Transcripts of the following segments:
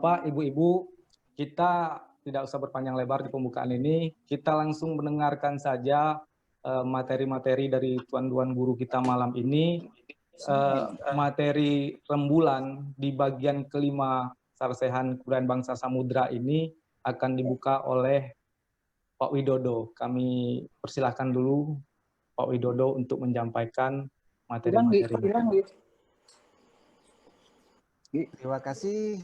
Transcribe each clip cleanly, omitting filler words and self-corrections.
Bapak-bapak, Ibu-ibu, kita tidak usah berpanjang lebar di pembukaan ini. Kita langsung mendengarkan saja materi-materi dari tuan-tuan guru kita malam ini. Materi rembulan di bagian kelima Sarsehan Kebudayaan Bangsa Samudra ini akan dibuka oleh Pak Widodo. Kami persilahkan dulu Pak Widodo untuk menyampaikan materi-materi. Terima kasih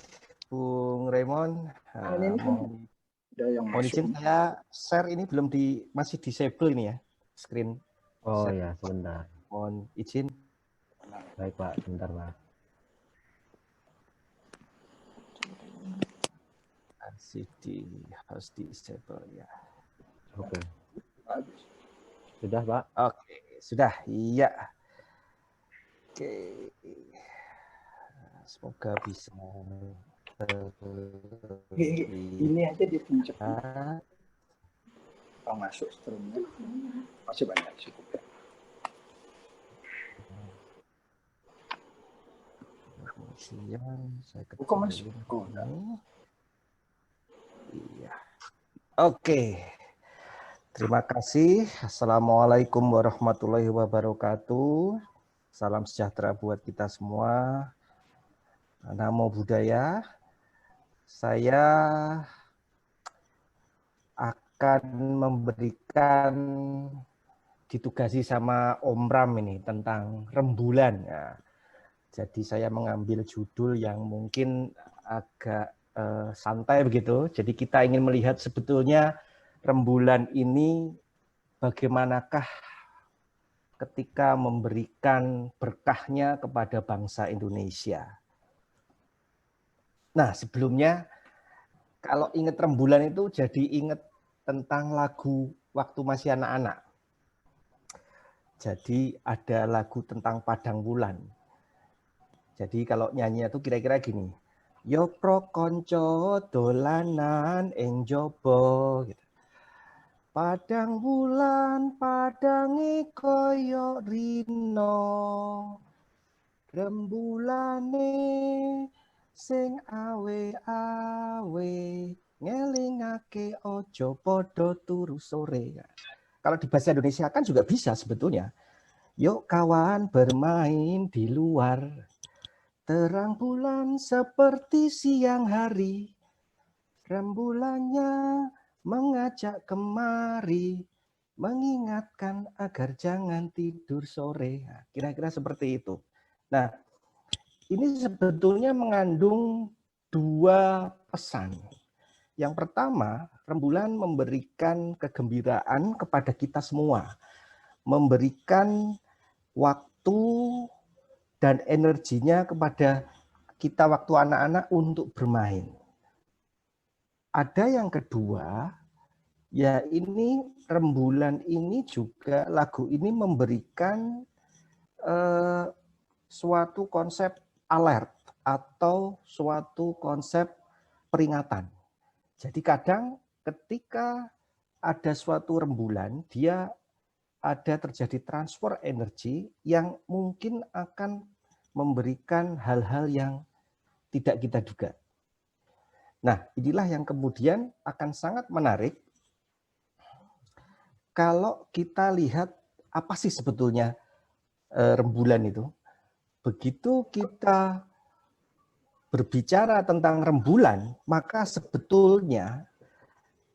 Bung Raymond. Mohon izin saya share ini belum masih disable ini ya screen. Oh ya, sebentar. Mohon izin. Baik Pak, sebentar Pak. Harus disable ya. Oke. Sudah Pak? Oke, sudah. Iya. Oke. Semoga bisa. Ini aja dipencet. Kalau masuk strumnya masih banyak cukup ya. Saya kok masuk? Iya. Oke. Terima kasih. Assalamualaikum warahmatullahi wabarakatuh. Salam sejahtera buat kita semua. Namo Buddhaya. Saya akan memberikan ditugasi sama Om Ram ini tentang rembulan. Ya. Jadi saya mengambil judul yang mungkin agak santai begitu. Jadi kita ingin melihat sebetulnya rembulan ini bagaimanakah ketika memberikan berkahnya kepada bangsa Indonesia. Nah, sebelumnya kalau ingat rembulan itu jadi ingat tentang lagu waktu masih anak-anak. Jadi ada lagu tentang padang wulan. Jadi kalau nyanyi itu kira-kira gini. Yo pro konco dolanan ing jaba gitu. Padang wulan padange koyo rino. Rembulane sing awe-awe ngelingake ojo podo turu sore. Kalau di bahasa Indonesia kan juga bisa sebetulnya. Yuk kawan bermain di luar. Terang bulan seperti siang hari. Rembulannya mengajak kemari. Mengingatkan agar jangan tidur sore. Kira-kira seperti itu. Nah, ini sebetulnya mengandung dua pesan. Yang pertama, rembulan memberikan kegembiraan kepada kita semua. Memberikan waktu dan energinya kepada kita waktu anak-anak untuk bermain. Ada yang kedua, ya ini rembulan ini juga lagu ini memberikan suatu konsep alert atau suatu konsep peringatan. Jadi kadang ketika ada suatu rembulan, dia ada terjadi transfer energi yang mungkin akan memberikan hal-hal yang tidak kita duga. Nah, inilah yang kemudian akan sangat menarik kalau kita lihat apa sih sebetulnya rembulan itu. Begitu kita berbicara tentang rembulan, maka sebetulnya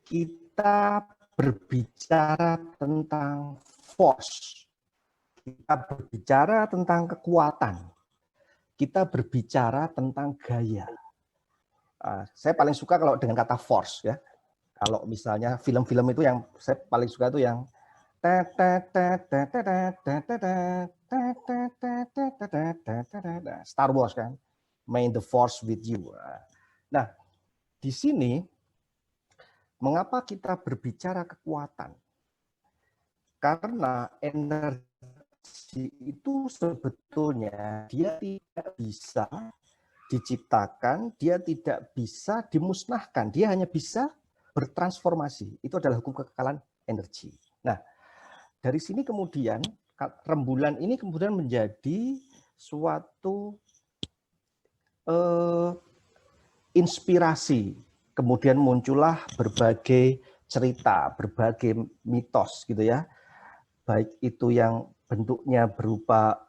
kita berbicara tentang force. Kita berbicara tentang kekuatan. Kita berbicara tentang gaya. Saya paling suka kalau dengan kata force ya. Kalau misalnya film-film itu yang saya paling suka itu yang Star Wars kan. May the force with you. Nah, di sini mengapa kita berbicara kekuatan? Karena energi itu sebetulnya dia tidak bisa diciptakan, dia tidak bisa dimusnahkan, dia hanya bisa bertransformasi. Itu adalah hukum kekekalan energi. Nah, dari sini kemudian rembulan ini kemudian menjadi suatu inspirasi, kemudian muncullah berbagai cerita, berbagai mitos gitu ya. Baik itu yang bentuknya berupa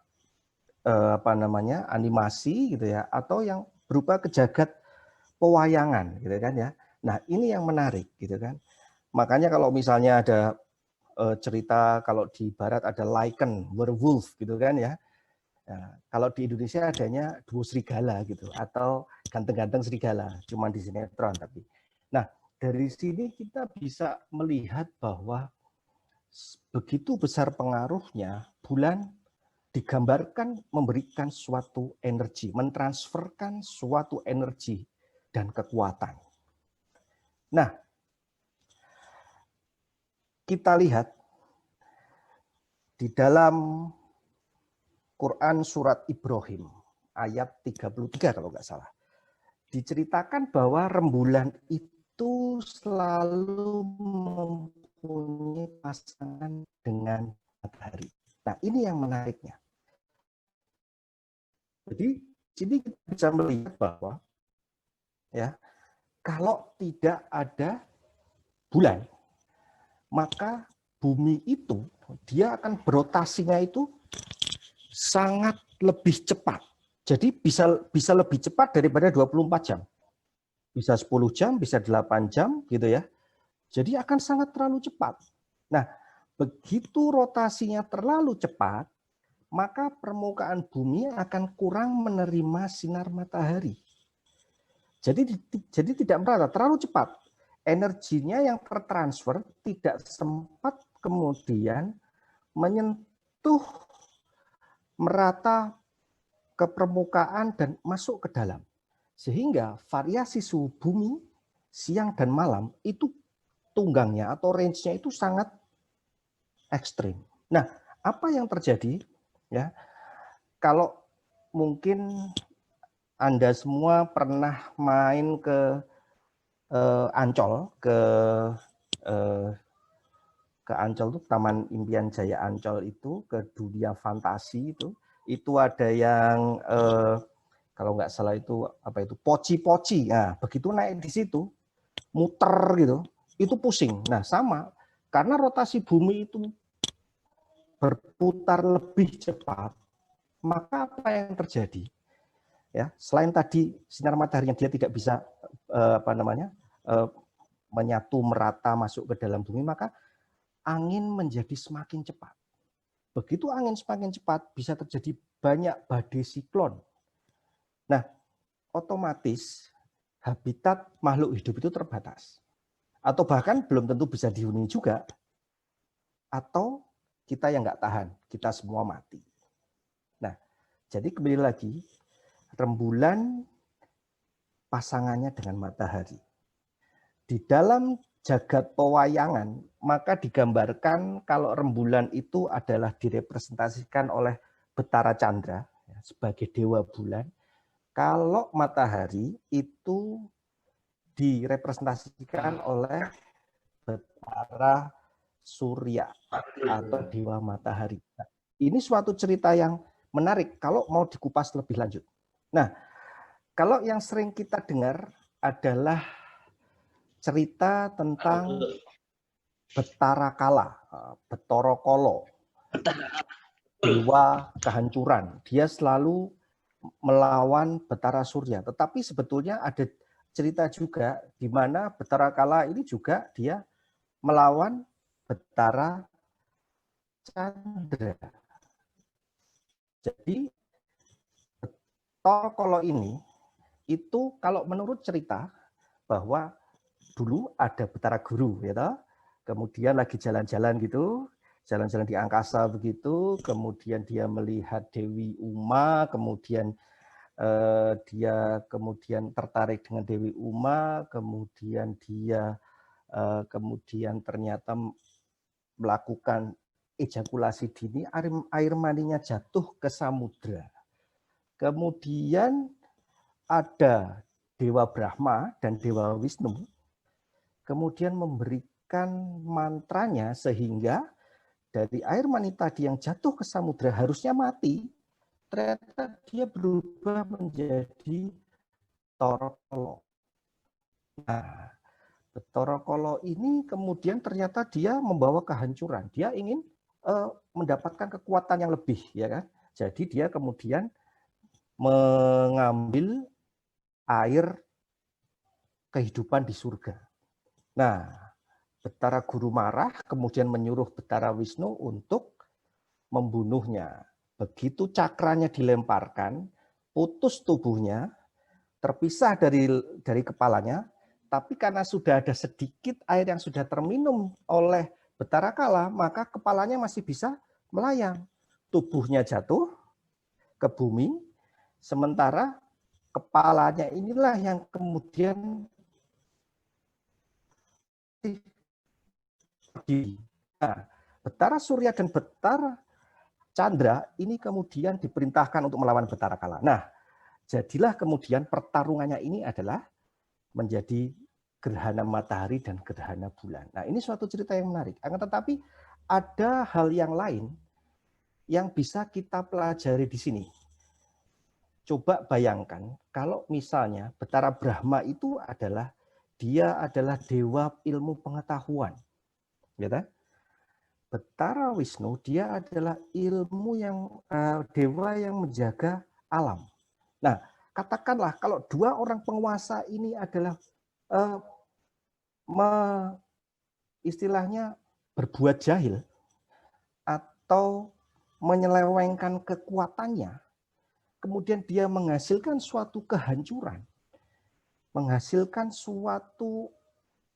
animasi gitu ya, atau yang berupa kejagat pewayangan gitu kan ya. Nah, ini yang menarik gitu kan. Makanya kalau misalnya ada cerita kalau di barat ada Lycan, werewolf gitu kan ya. Nah, kalau di Indonesia adanya duo serigala gitu atau ganteng-ganteng serigala, cuma di sinetron tapi. Nah, dari sini kita bisa melihat bahwa begitu besar pengaruhnya bulan digambarkan memberikan suatu energi, mentransferkan suatu energi dan kekuatan. Nah, kita lihat di dalam Quran surat Ibrahim ayat 33 kalau nggak salah. Diceritakan bahwa rembulan itu selalu mempunyai pasangan dengan matahari. Nah, ini yang menariknya. Jadi, sini kita bisa melihat bahwa ya, kalau tidak ada bulan, maka bumi itu dia akan berotasinya itu sangat lebih cepat. Jadi bisa lebih cepat daripada 24 jam. Bisa 10 jam, bisa 8 jam gitu ya. Jadi akan sangat terlalu cepat. Nah, begitu rotasinya terlalu cepat, maka permukaan bumi akan kurang menerima sinar matahari. Jadi tidak merata, terlalu cepat. Energinya yang tertransfer tidak sempat kemudian menyentuh merata ke permukaan dan masuk ke dalam. Sehingga variasi suhu bumi siang dan malam itu tunggangnya atau range-nya itu sangat ekstrim. Nah, apa yang terjadi? Ya, kalau mungkin Anda semua pernah main ke Ancol, ke Ancol itu Taman Impian Jaya Ancol itu, ke dunia fantasi itu ada yang kalau nggak salah itu apa itu poci-poci. Nah, begitu naik di situ muter gitu, itu pusing. Nah, sama karena rotasi bumi itu berputar lebih cepat, maka apa yang terjadi? Ya, selain tadi sinar matahari yang dia tidak bisa menyatu merata masuk ke dalam bumi, maka angin menjadi semakin cepat. Begitu angin semakin cepat, bisa terjadi banyak badai siklon. Nah, otomatis habitat makhluk hidup itu terbatas. Atau bahkan belum tentu bisa dihuni juga. Atau kita yang nggak tahan, kita semua mati. Nah, jadi kembali lagi, rembulan pasangannya dengan matahari. Di dalam jagat pewayangan, maka digambarkan kalau rembulan itu adalah direpresentasikan oleh Betara Candra sebagai dewa bulan. Kalau matahari itu direpresentasikan oleh Betara Surya atau dewa matahari. Nah, ini suatu cerita yang menarik kalau mau dikupas lebih lanjut. Nah, kalau yang sering kita dengar adalah cerita tentang Betara Kala, Betara Kala, dewa kehancuran. Dia selalu melawan Betara Surya. Tetapi sebetulnya ada cerita juga di mana Betara Kala ini juga dia melawan Betara Candra. Jadi Betara Kala ini itu kalau menurut cerita bahwa dulu ada Betara Guru ya toh? Kemudian lagi jalan-jalan gitu, jalan-jalan di angkasa begitu, kemudian dia melihat Dewi Uma, kemudian dia kemudian tertarik dengan Dewi Uma, kemudian dia kemudian ternyata melakukan ejakulasi dini, air maninya jatuh ke samudra. Kemudian ada Dewa Brahma dan Dewa Wisnu, kemudian memberikan mantranya sehingga dari air mani tadi yang jatuh ke samudra harusnya mati, ternyata dia berubah menjadi torokolo. Nah, Bathara Kala ini kemudian ternyata dia membawa kehancuran. Dia ingin mendapatkan kekuatan yang lebih, ya kan? Jadi dia kemudian mengambil air kehidupan di surga. Nah, Betara Guru marah, kemudian menyuruh Betara Wisnu untuk membunuhnya. Begitu cakranya dilemparkan, putus tubuhnya, terpisah dari kepalanya, tapi karena sudah ada sedikit air yang sudah terminum oleh Betara Kala, maka kepalanya masih bisa melayang. Tubuhnya jatuh ke bumi, sementara kepalanya inilah yang kemudian pergi. Nah, Betara Surya dan Betara Chandra ini kemudian diperintahkan untuk melawan Betara Kala. Nah, jadilah kemudian pertarungannya ini adalah menjadi gerhana matahari dan gerhana bulan. Nah, ini suatu cerita yang menarik. Akan tetapi ada hal yang lain yang bisa kita pelajari di sini. Coba bayangkan kalau misalnya Betara Brahma itu adalah dewa ilmu pengetahuan, ya kan? Betara Wisnu dia adalah ilmu yang dewa yang menjaga alam. Nah, katakanlah kalau dua orang penguasa ini adalah istilahnya berbuat jahil atau menyelewengkan kekuatannya, kemudian dia menghasilkan suatu kehancuran, menghasilkan suatu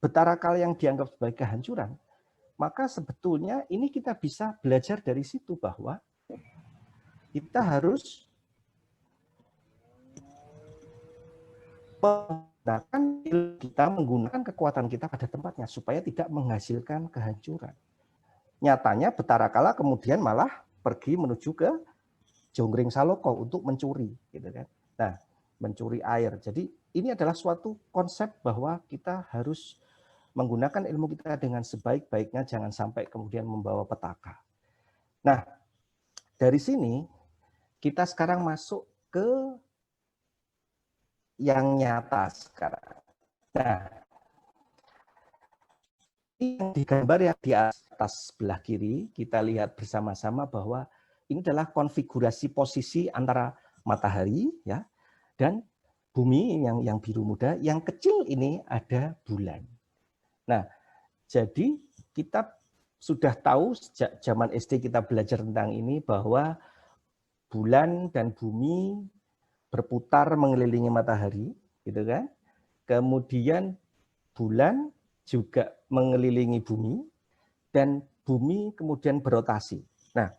Betara Kala yang dianggap sebagai kehancuran, maka sebetulnya ini kita bisa belajar dari situ bahwa kita harus menggunakan kekuatan kita pada tempatnya supaya tidak menghasilkan kehancuran. Nyatanya Betara Kala kemudian malah pergi menuju ke Jonggring Saloko untuk mencuri, gitu kan. Nah, mencuri air. Jadi ini adalah suatu konsep bahwa kita harus menggunakan ilmu kita dengan sebaik-baiknya, jangan sampai kemudian membawa petaka. Nah, dari sini kita sekarang masuk ke yang nyata sekarang. Nah, yang digambar yang di atas sebelah kiri, kita lihat bersama-sama bahwa ini adalah konfigurasi posisi antara matahari ya dan bumi yang biru muda, yang kecil ini ada bulan. Nah, jadi kita sudah tahu sejak zaman SD kita belajar tentang ini bahwa bulan dan bumi berputar mengelilingi matahari, gitu kan? Kemudian bulan juga mengelilingi bumi dan bumi kemudian berotasi. Nah,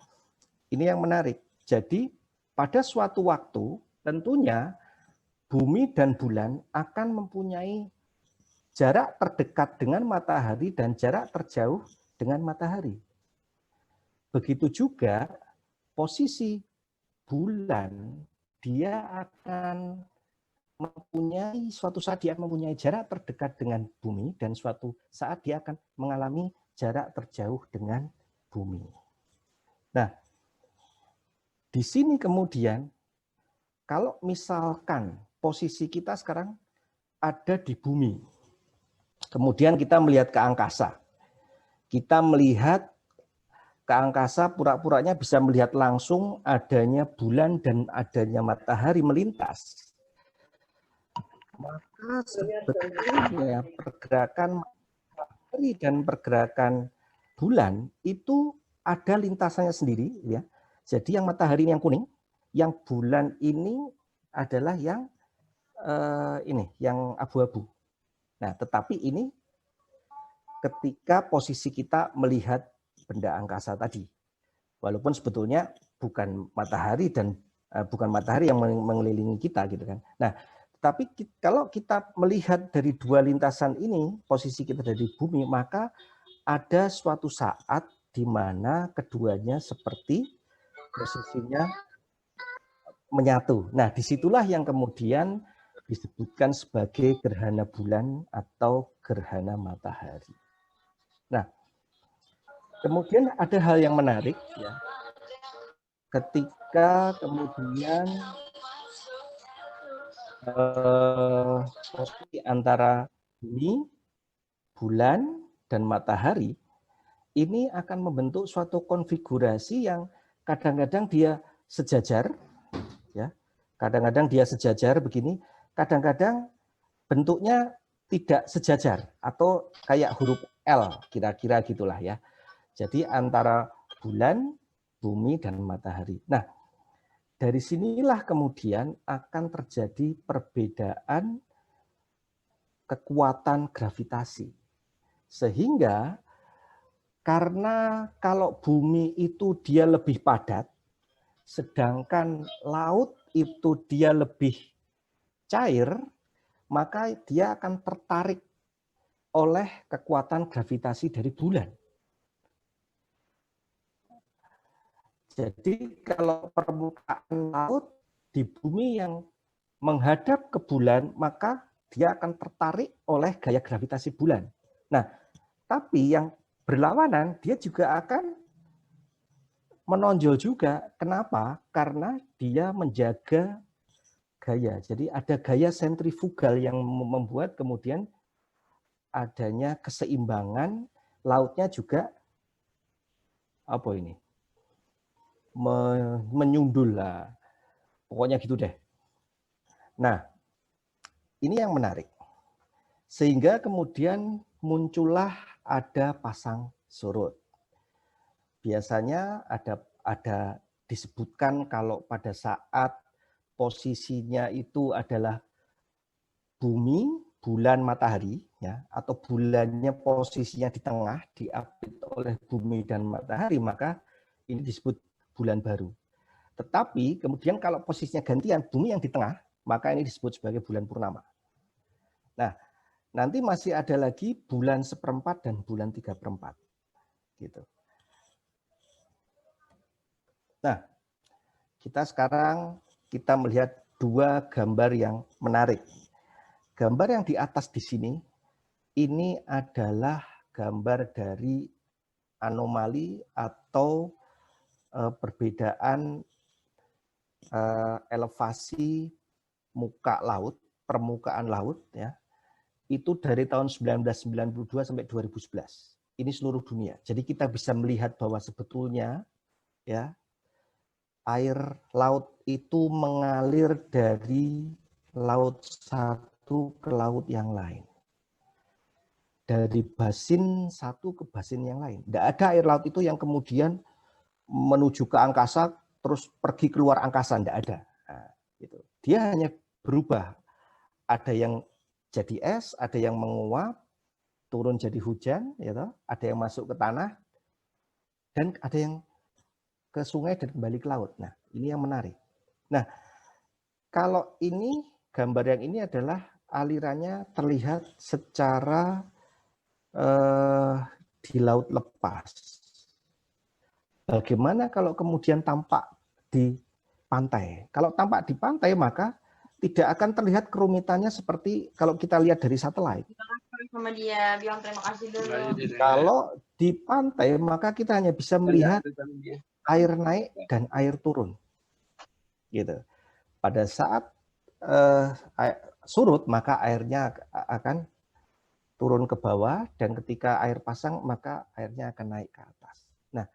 ini yang menarik. Jadi pada suatu waktu tentunya bumi dan bulan akan mempunyai jarak terdekat dengan matahari dan jarak terjauh dengan matahari. Begitu juga posisi bulan, dia akan mempunyai suatu saat dia mempunyai jarak terdekat dengan bumi dan suatu saat dia akan mengalami jarak terjauh dengan bumi. Nah, di sini kemudian kalau misalkan posisi kita sekarang ada di bumi, kemudian kita melihat ke angkasa. Kita melihat ke angkasa, pura-puranya bisa melihat langsung adanya bulan dan adanya matahari melintas. Maka sebetulnya pergerakan matahari dan pergerakan bulan itu ada lintasannya sendiri, ya. Jadi yang matahari ini yang kuning, yang bulan ini adalah yang yang abu-abu. Nah, tetapi ini ketika posisi kita melihat benda angkasa tadi, walaupun sebetulnya bukan matahari dan bukan matahari yang mengelilingi kita, gitu kan. Nah, tapi kalau kita melihat dari dua lintasan ini, posisi kita dari bumi, maka ada suatu saat di mana keduanya seperti posisinya menyatu. Nah, disitulah yang kemudian disebutkan sebagai gerhana bulan atau gerhana matahari. Nah, kemudian ada hal yang menarik, ya. Ketika kemudian posisi antara bumi, bulan, dan matahari ini akan membentuk suatu konfigurasi yang kadang-kadang dia sejajar, ya, kadang-kadang dia sejajar begini, kadang-kadang bentuknya tidak sejajar atau kayak huruf L, kira-kira gitulah ya. Jadi antara bulan, bumi, dan matahari. Nah, dari sinilah kemudian akan terjadi perbedaan kekuatan gravitasi. Sehingga karena kalau bumi itu dia lebih padat, sedangkan laut itu dia lebih cair, maka dia akan tertarik oleh kekuatan gravitasi dari bulan. Jadi kalau permukaan laut di bumi yang menghadap ke bulan, maka dia akan tertarik oleh gaya gravitasi bulan. Nah, tapi yang berlawanan, dia juga akan menonjol juga. Kenapa? Karena dia menjaga gaya. Jadi ada gaya sentrifugal yang membuat kemudian adanya keseimbangan, lautnya juga apa ini? Menyundul lah. Pokoknya gitu deh. Nah, ini yang menarik. Sehingga kemudian muncullah ada pasang surut. Biasanya ada disebutkan kalau pada saat posisinya itu adalah bumi, bulan, matahari, ya, atau bulannya posisinya di tengah, diapit oleh bumi dan matahari, maka ini disebut bulan baru. Tetapi kemudian kalau posisinya gantian, bumi yang di tengah, maka ini disebut sebagai bulan purnama. Nah, nanti masih ada lagi bulan seperempat dan bulan 3/4. Gitu. Nah, kita melihat dua gambar yang menarik. Gambar yang di atas di sini, ini adalah gambar dari anomali atau perbedaan elevasi muka laut, permukaan laut, ya, itu dari tahun 1992 sampai 2011. Ini seluruh dunia. Jadi kita bisa melihat bahwa sebetulnya, ya, air laut itu mengalir dari laut satu ke laut yang lain. Dari basin satu ke basin yang lain. Tidak ada air laut itu yang kemudian menuju ke angkasa, terus pergi keluar angkasa. Tidak ada. Nah, gitu. Dia hanya berubah. Ada yang jadi es, ada yang menguap, turun jadi hujan, ya toh? Ada yang masuk ke tanah, dan ada yang ke sungai dan kembali ke laut. Nah, ini yang menarik. Nah, kalau ini, gambar yang ini adalah alirannya terlihat secara di laut lepas. Bagaimana kalau kemudian tampak di pantai? Kalau tampak di pantai, maka tidak akan terlihat kerumitannya seperti kalau kita lihat dari satelit. Sama dia bilang terima kasih dulu. Kalau di pantai, maka kita hanya bisa melihat air naik dan air turun, gitu. Pada saat surut, maka airnya akan turun ke bawah, dan ketika air pasang, maka airnya akan naik ke atas. Nah,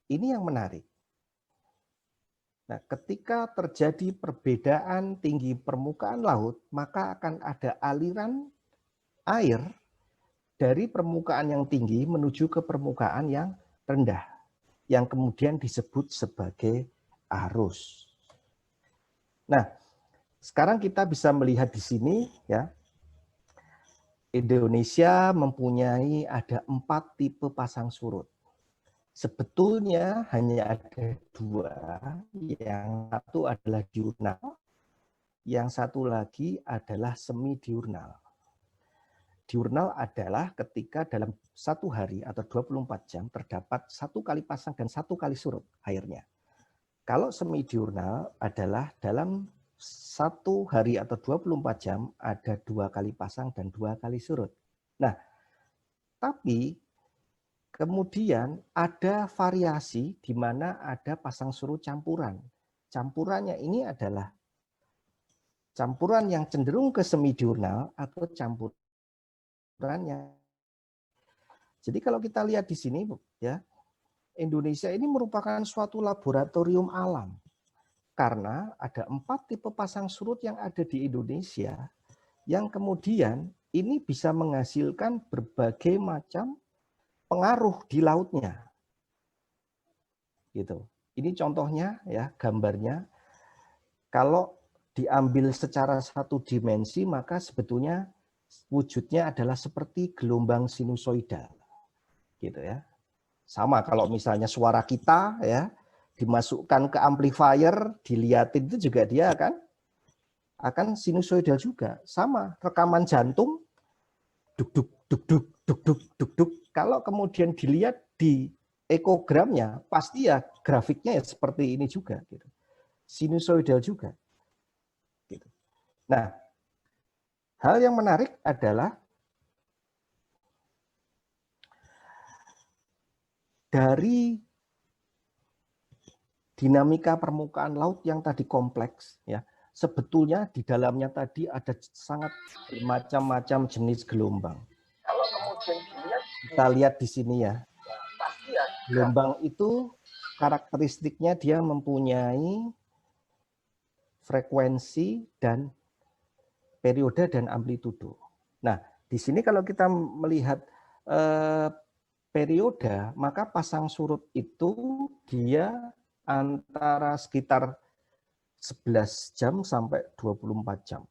ini yang menarik. Nah, ketika terjadi perbedaan tinggi permukaan laut, maka akan ada aliran air dari permukaan yang tinggi menuju ke permukaan yang rendah, yang kemudian disebut sebagai arus. Nah, sekarang kita bisa melihat di sini, ya, Indonesia mempunyai ada 4 tipe pasang surut. Sebetulnya hanya ada 2, yang satu adalah diurnal, yang satu lagi adalah semi diurnal. Diurnal adalah ketika dalam 1 hari atau 24 jam terdapat 1 kali pasang dan 1 kali surut airnya. Kalau semi diurnal adalah dalam 1 hari atau 24 jam ada 2 kali pasang dan 2 kali surut. Nah, tapi kemudian ada variasi di mana ada pasang surut campuran. Campurannya ini adalah campuran yang cenderung ke semi diurnal atau campuran ukurannya. Jadi kalau kita lihat di sini, ya, Indonesia ini merupakan suatu laboratorium alam. Karena ada 4 tipe pasang surut yang ada di Indonesia, yang kemudian ini bisa menghasilkan berbagai macam pengaruh di lautnya. Gitu. Ini contohnya, ya, gambarnya. Kalau diambil secara satu dimensi, maka sebetulnya wujudnya adalah seperti gelombang sinusoidal. Gitu ya. Sama kalau misalnya suara kita, ya, dimasukkan ke amplifier, dilihatin itu juga dia akan sinusoidal juga. Sama, rekaman jantung, duk duk duk duk duk duk duk duk. Kalau kemudian dilihat di ekogramnya, pasti ya grafiknya ya seperti ini juga, gitu. Sinusoidal juga. Gitu. Nah, hal yang menarik adalah dari dinamika permukaan laut yang tadi kompleks, ya, sebetulnya di dalamnya tadi ada sangat bermacam-macam jenis gelombang. Kalau kemudian kita lihat di sini, ya, gelombang itu karakteristiknya dia mempunyai frekuensi dan periode dan amplitudo. Nah, di sini kalau kita melihat periode, maka pasang surut itu dia antara sekitar 11 jam sampai 24 jam.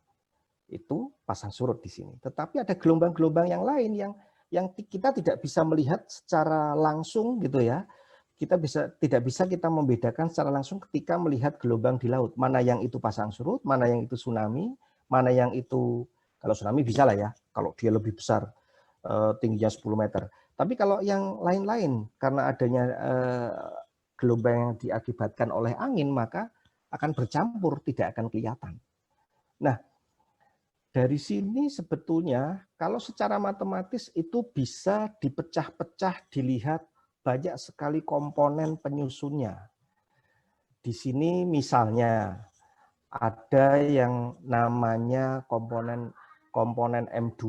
Itu pasang surut di sini. Tetapi ada gelombang-gelombang yang lain yang kita tidak bisa melihat secara langsung, gitu ya. Tidak bisa kita membedakan secara langsung ketika melihat gelombang di laut. Mana yang itu pasang surut, mana yang itu tsunami, mana yang itu, kalau tsunami bisa lah ya, kalau dia lebih besar, tingginya 10 meter. Tapi kalau yang lain-lain, karena adanya gelombang yang diakibatkan oleh angin, maka akan bercampur, tidak akan kelihatan. Nah, dari sini sebetulnya kalau secara matematis itu bisa dipecah-pecah, dilihat banyak sekali komponen penyusunnya. Di sini misalnya ada yang namanya komponen M2.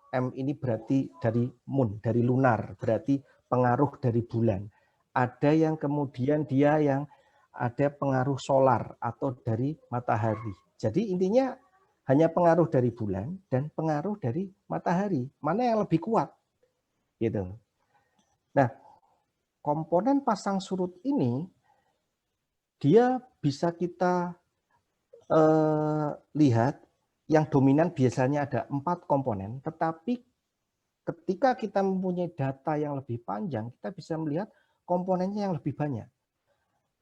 M ini berarti dari moon, dari lunar, berarti pengaruh dari bulan. Ada yang kemudian dia yang ada pengaruh solar atau dari matahari. Jadi intinya hanya pengaruh dari bulan dan pengaruh dari matahari. Mana yang lebih kuat? Gitu. Nah, komponen pasang surut ini dia bisa kita lihat yang dominan biasanya ada 4 komponen, tetapi ketika kita mempunyai data yang lebih panjang, kita bisa melihat komponennya yang lebih banyak.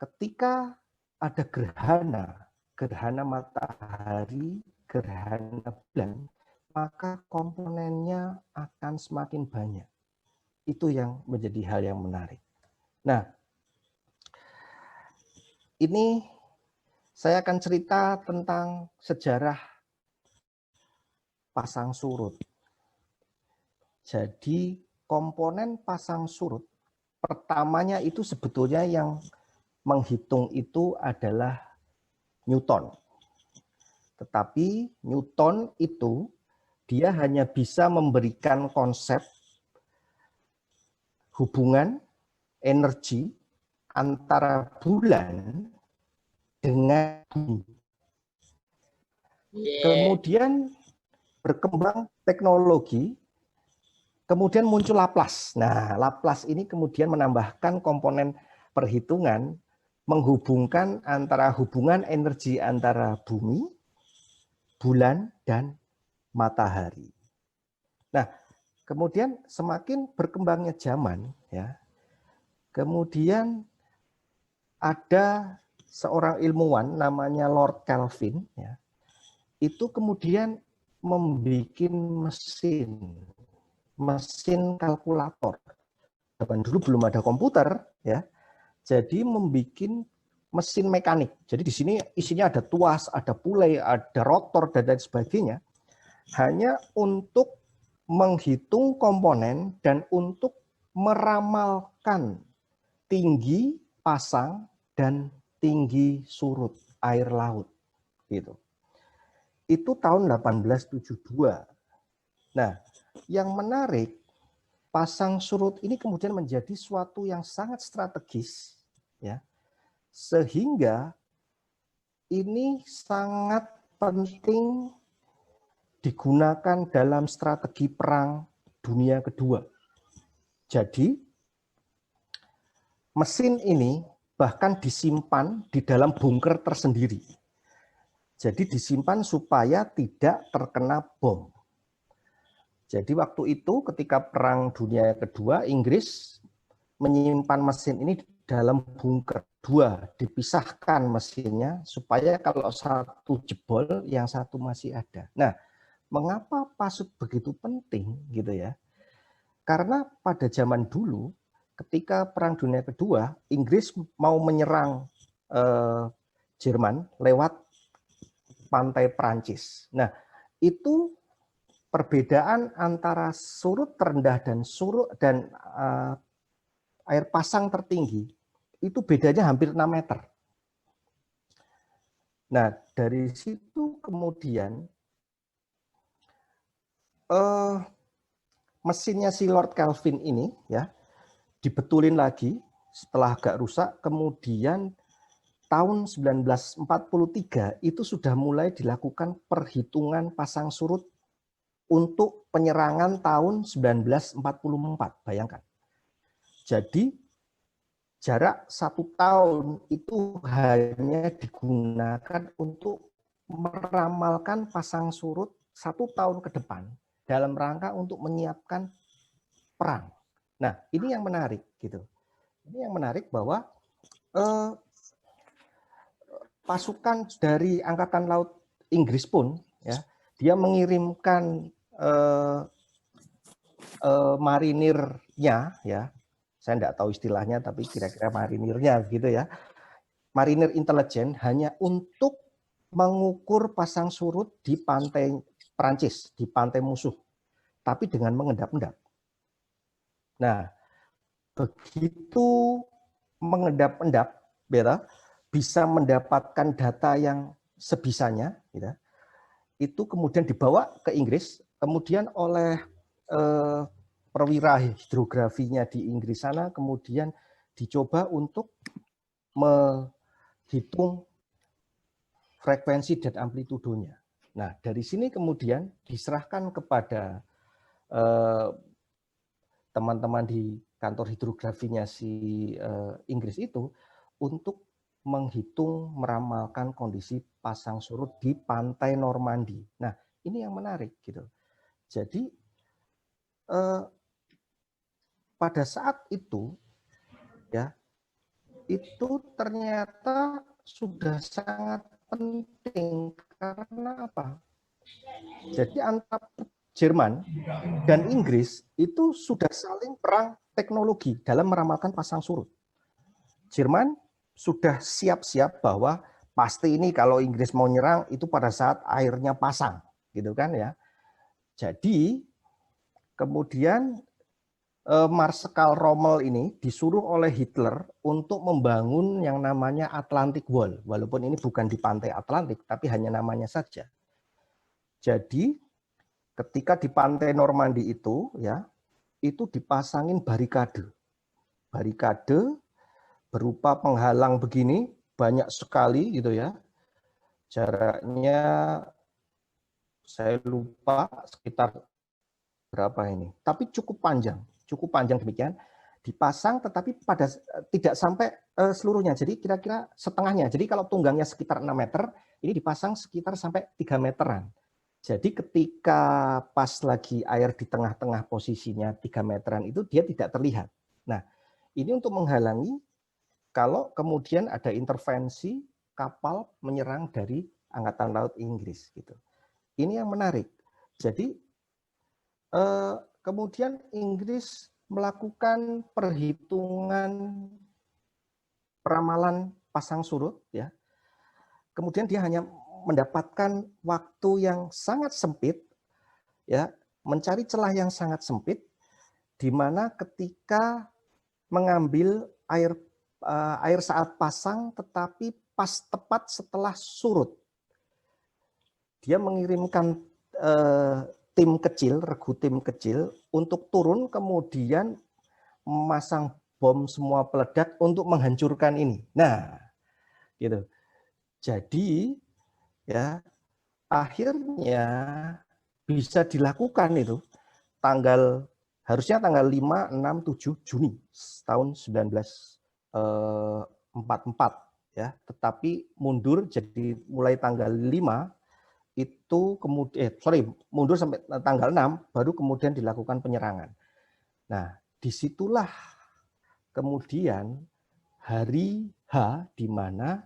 Ketika ada gerhana matahari, gerhana bulan, maka komponennya akan semakin banyak. Itu yang menjadi hal yang menarik. Nah, ini saya akan cerita tentang sejarah pasang surut. Jadi komponen pasang surut pertamanya itu sebetulnya yang menghitung itu adalah Newton. Tetapi Newton itu dia hanya bisa memberikan konsep hubungan energi antara bulan dengan bumi. Kemudian berkembang teknologi, kemudian muncul Laplace. Nah, Laplace ini kemudian menambahkan komponen perhitungan menghubungkan antara hubungan energi antara bumi, bulan, dan matahari. Nah, kemudian semakin berkembangnya zaman, ya, kemudian ada seorang ilmuwan namanya Lord Kelvin, ya, itu kemudian membuat mesin kalkulator. Zaman dulu belum ada komputer, ya. Jadi membuat mesin mekanik. Jadi di sini isinya ada tuas, ada pulai, ada rotor dan lain sebagainya. Hanya untuk menghitung komponen dan untuk meramalkan tinggi pasang dan tinggi surut air laut, gitu. Itu tahun 1872. Nah, yang menarik, pasang surut ini kemudian menjadi suatu yang sangat strategis, ya, sehingga ini sangat penting digunakan dalam strategi perang dunia kedua. Jadi mesin ini bahkan disimpan di dalam bunker tersendiri. Jadi disimpan supaya tidak terkena bom. Jadi waktu itu ketika Perang Dunia Kedua, Inggris menyimpan mesin ini di dalam bunker. Dua, dipisahkan mesinnya supaya kalau satu jebol, yang satu masih ada. Nah, mengapa pasut begitu penting gitu ya? Karena pada zaman dulu, ketika Perang Dunia Kedua, Inggris mau menyerang Jerman lewat pantai Prancis. Nah, itu perbedaan antara surut terendah dan air pasang tertinggi itu bedanya hampir 6 meter. Nah, dari situ kemudian mesinnya si Lord Kelvin ini ya dibetulin lagi setelah agak rusak, kemudian tahun 1943 itu sudah mulai dilakukan perhitungan pasang surut untuk penyerangan tahun 1944, bayangkan. Jadi jarak 1 tahun itu hanya digunakan untuk meramalkan pasang surut 1 tahun ke depan dalam rangka untuk menyiapkan perang. Nah, ini yang menarik gitu. Ini yang menarik bahwa pasukan dari Angkatan Laut Inggris pun ya dia mengirimkan marinirnya ya, saya tidak tahu istilahnya tapi kira-kira marinirnya gitu ya, marinir intelijen hanya untuk mengukur pasang surut di pantai Prancis, di pantai musuh, tapi dengan mengendap-endap. Nah, begitu mengendap-endap, bisa mendapatkan data yang sebisanya, gitu, itu kemudian dibawa ke Inggris, kemudian oleh perwira hidrografinya di Inggris sana, kemudian dicoba untuk menghitung frekuensi dan amplitudonya. Nah, dari sini kemudian diserahkan kepada teman-teman di kantor hidrografinya si Inggris itu untuk menghitung, meramalkan kondisi pasang surut di pantai Normandy. Nah, ini yang menarik gitu. Jadi pada saat itu ya itu ternyata sudah sangat penting karena apa? Jadi antara Jerman dan Inggris itu sudah saling perang teknologi dalam meramalkan pasang surut. Jerman sudah siap-siap bahwa pasti ini kalau Inggris mau nyerang itu pada saat airnya pasang, gitu kan ya. Jadi kemudian Marskal Rommel ini disuruh oleh Hitler untuk membangun yang namanya Atlantic Wall, walaupun ini bukan di pantai Atlantik tapi hanya namanya saja. Jadi ketika di pantai Normandy itu ya, itu dipasangin barikade. Barikade berupa penghalang begini, banyak sekali gitu ya. Jaraknya saya lupa sekitar berapa ini. Tapi cukup panjang demikian. Dipasang tetapi pada tidak sampai seluruhnya. Jadi kira-kira setengahnya. Jadi kalau tunggangnya sekitar 6 meter, ini dipasang sekitar sampai 3 meteran. Jadi ketika pas lagi air di tengah-tengah posisinya 3 meteran itu dia tidak terlihat. Nah, ini untuk menghalangi kalau kemudian ada intervensi kapal menyerang dari Angkatan Laut Inggris gitu. Ini yang menarik. Jadi kemudian Inggris melakukan perhitungan peramalan pasang surut ya. Kemudian dia hanya mendapatkan waktu yang sangat sempit ya, mencari celah yang sangat sempit di mana ketika mengambil air saat pasang tetapi pas tepat setelah surut. Dia mengirimkan regu tim kecil untuk turun kemudian memasang bom semua peledak untuk menghancurkan ini. Nah, gitu. Jadi ya akhirnya bisa dilakukan itu harusnya tanggal 5, 6, 7 Juni tahun 1944 ya, tetapi mundur jadi mulai tanggal 5 itu kemudian mundur sampai tanggal 6 baru kemudian dilakukan penyerangan. Nah, disitulah kemudian hari H di mana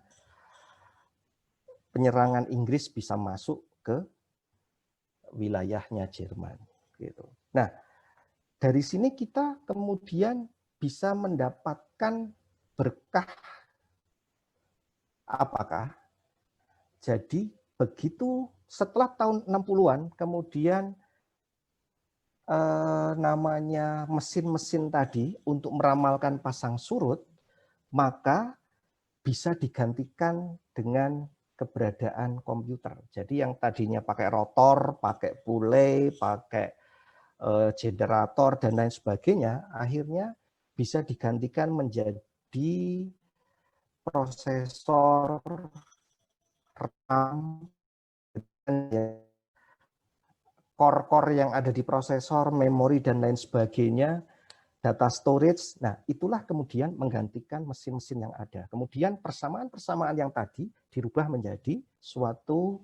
penyerangan Inggris bisa masuk ke wilayahnya Jerman gitu. Nah, dari sini kita kemudian bisa mendapatkan berkah apakah? Jadi begitu setelah tahun 60-an kemudian namanya mesin-mesin tadi untuk meramalkan pasang surut, maka bisa digantikan dengan keberadaan komputer. Jadi yang tadinya pakai rotor, pakai pulei, pakai generator dan lain sebagainya, akhirnya bisa digantikan menjadi prosesor RAM, core-core yang ada di prosesor, memori dan lain sebagainya, data storage. Nah, itulah kemudian menggantikan mesin-mesin yang ada. Kemudian persamaan-persamaan yang tadi dirubah menjadi suatu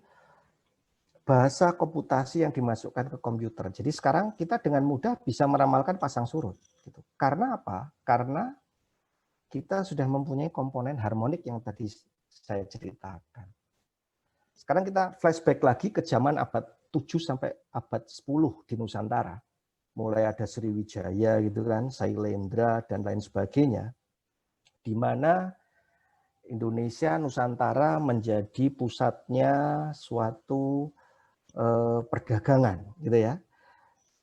bahasa komputasi yang dimasukkan ke komputer. Jadi sekarang kita dengan mudah bisa meramalkan pasang surut. Gitu. Karena apa? Karena kita sudah mempunyai komponen harmonik yang tadi saya ceritakan. Sekarang kita flashback lagi ke zaman abad 7 sampai abad 10 di Nusantara. Mulai ada Sriwijaya gitu kan, Sailendra dan lain sebagainya. Di mana Indonesia Nusantara menjadi pusatnya suatu perdagangan gitu ya.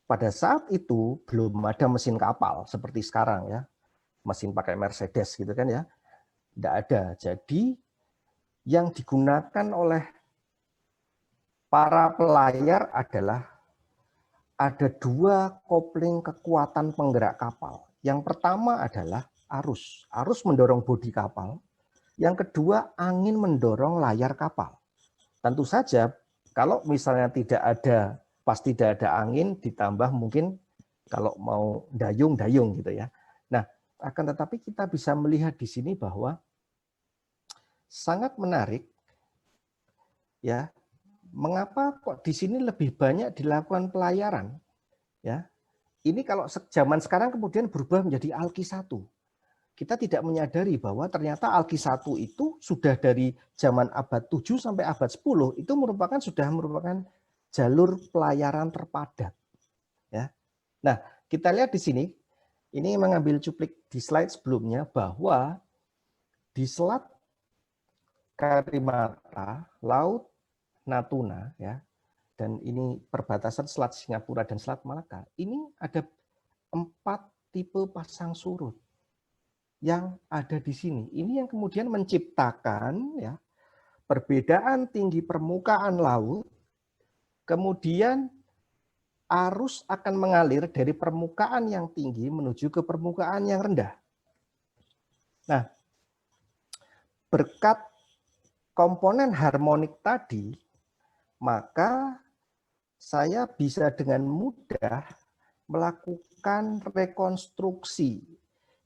Pada saat itu belum ada mesin kapal seperti sekarang ya. Mesin pakai Mercedes gitu kan ya. Tidak ada. Jadi yang digunakan oleh para pelayar adalah ada dua kopling kekuatan penggerak kapal. Yang pertama adalah arus. Arus mendorong bodi kapal. Yang kedua angin mendorong layar kapal. Tentu saja kalau misalnya pas tidak ada angin, ditambah mungkin kalau mau dayung gitu ya. Nah, akan tetapi kita bisa melihat di sini bahwa sangat menarik ya. Mengapa kok di sini lebih banyak dilakukan pelayaran? Ya, ini kalau zaman sekarang kemudian berubah menjadi Alki 1. Kita tidak menyadari bahwa ternyata Alki 1 itu sudah dari zaman abad 7 sampai abad 10 itu sudah merupakan jalur pelayaran terpadat. Ya. Nah, kita lihat di sini, ini mengambil cuplik di slide sebelumnya bahwa di Selat Karimata, Laut Natuna ya, dan ini perbatasan Selat Singapura dan Selat Malaka, ini ada 4 tipe pasang surut yang ada di sini. Ini yang kemudian menciptakan ya perbedaan tinggi permukaan laut, kemudian arus akan mengalir dari permukaan yang tinggi menuju ke permukaan yang rendah. Nah, berkat komponen harmonik tadi, maka saya bisa dengan mudah melakukan rekonstruksi.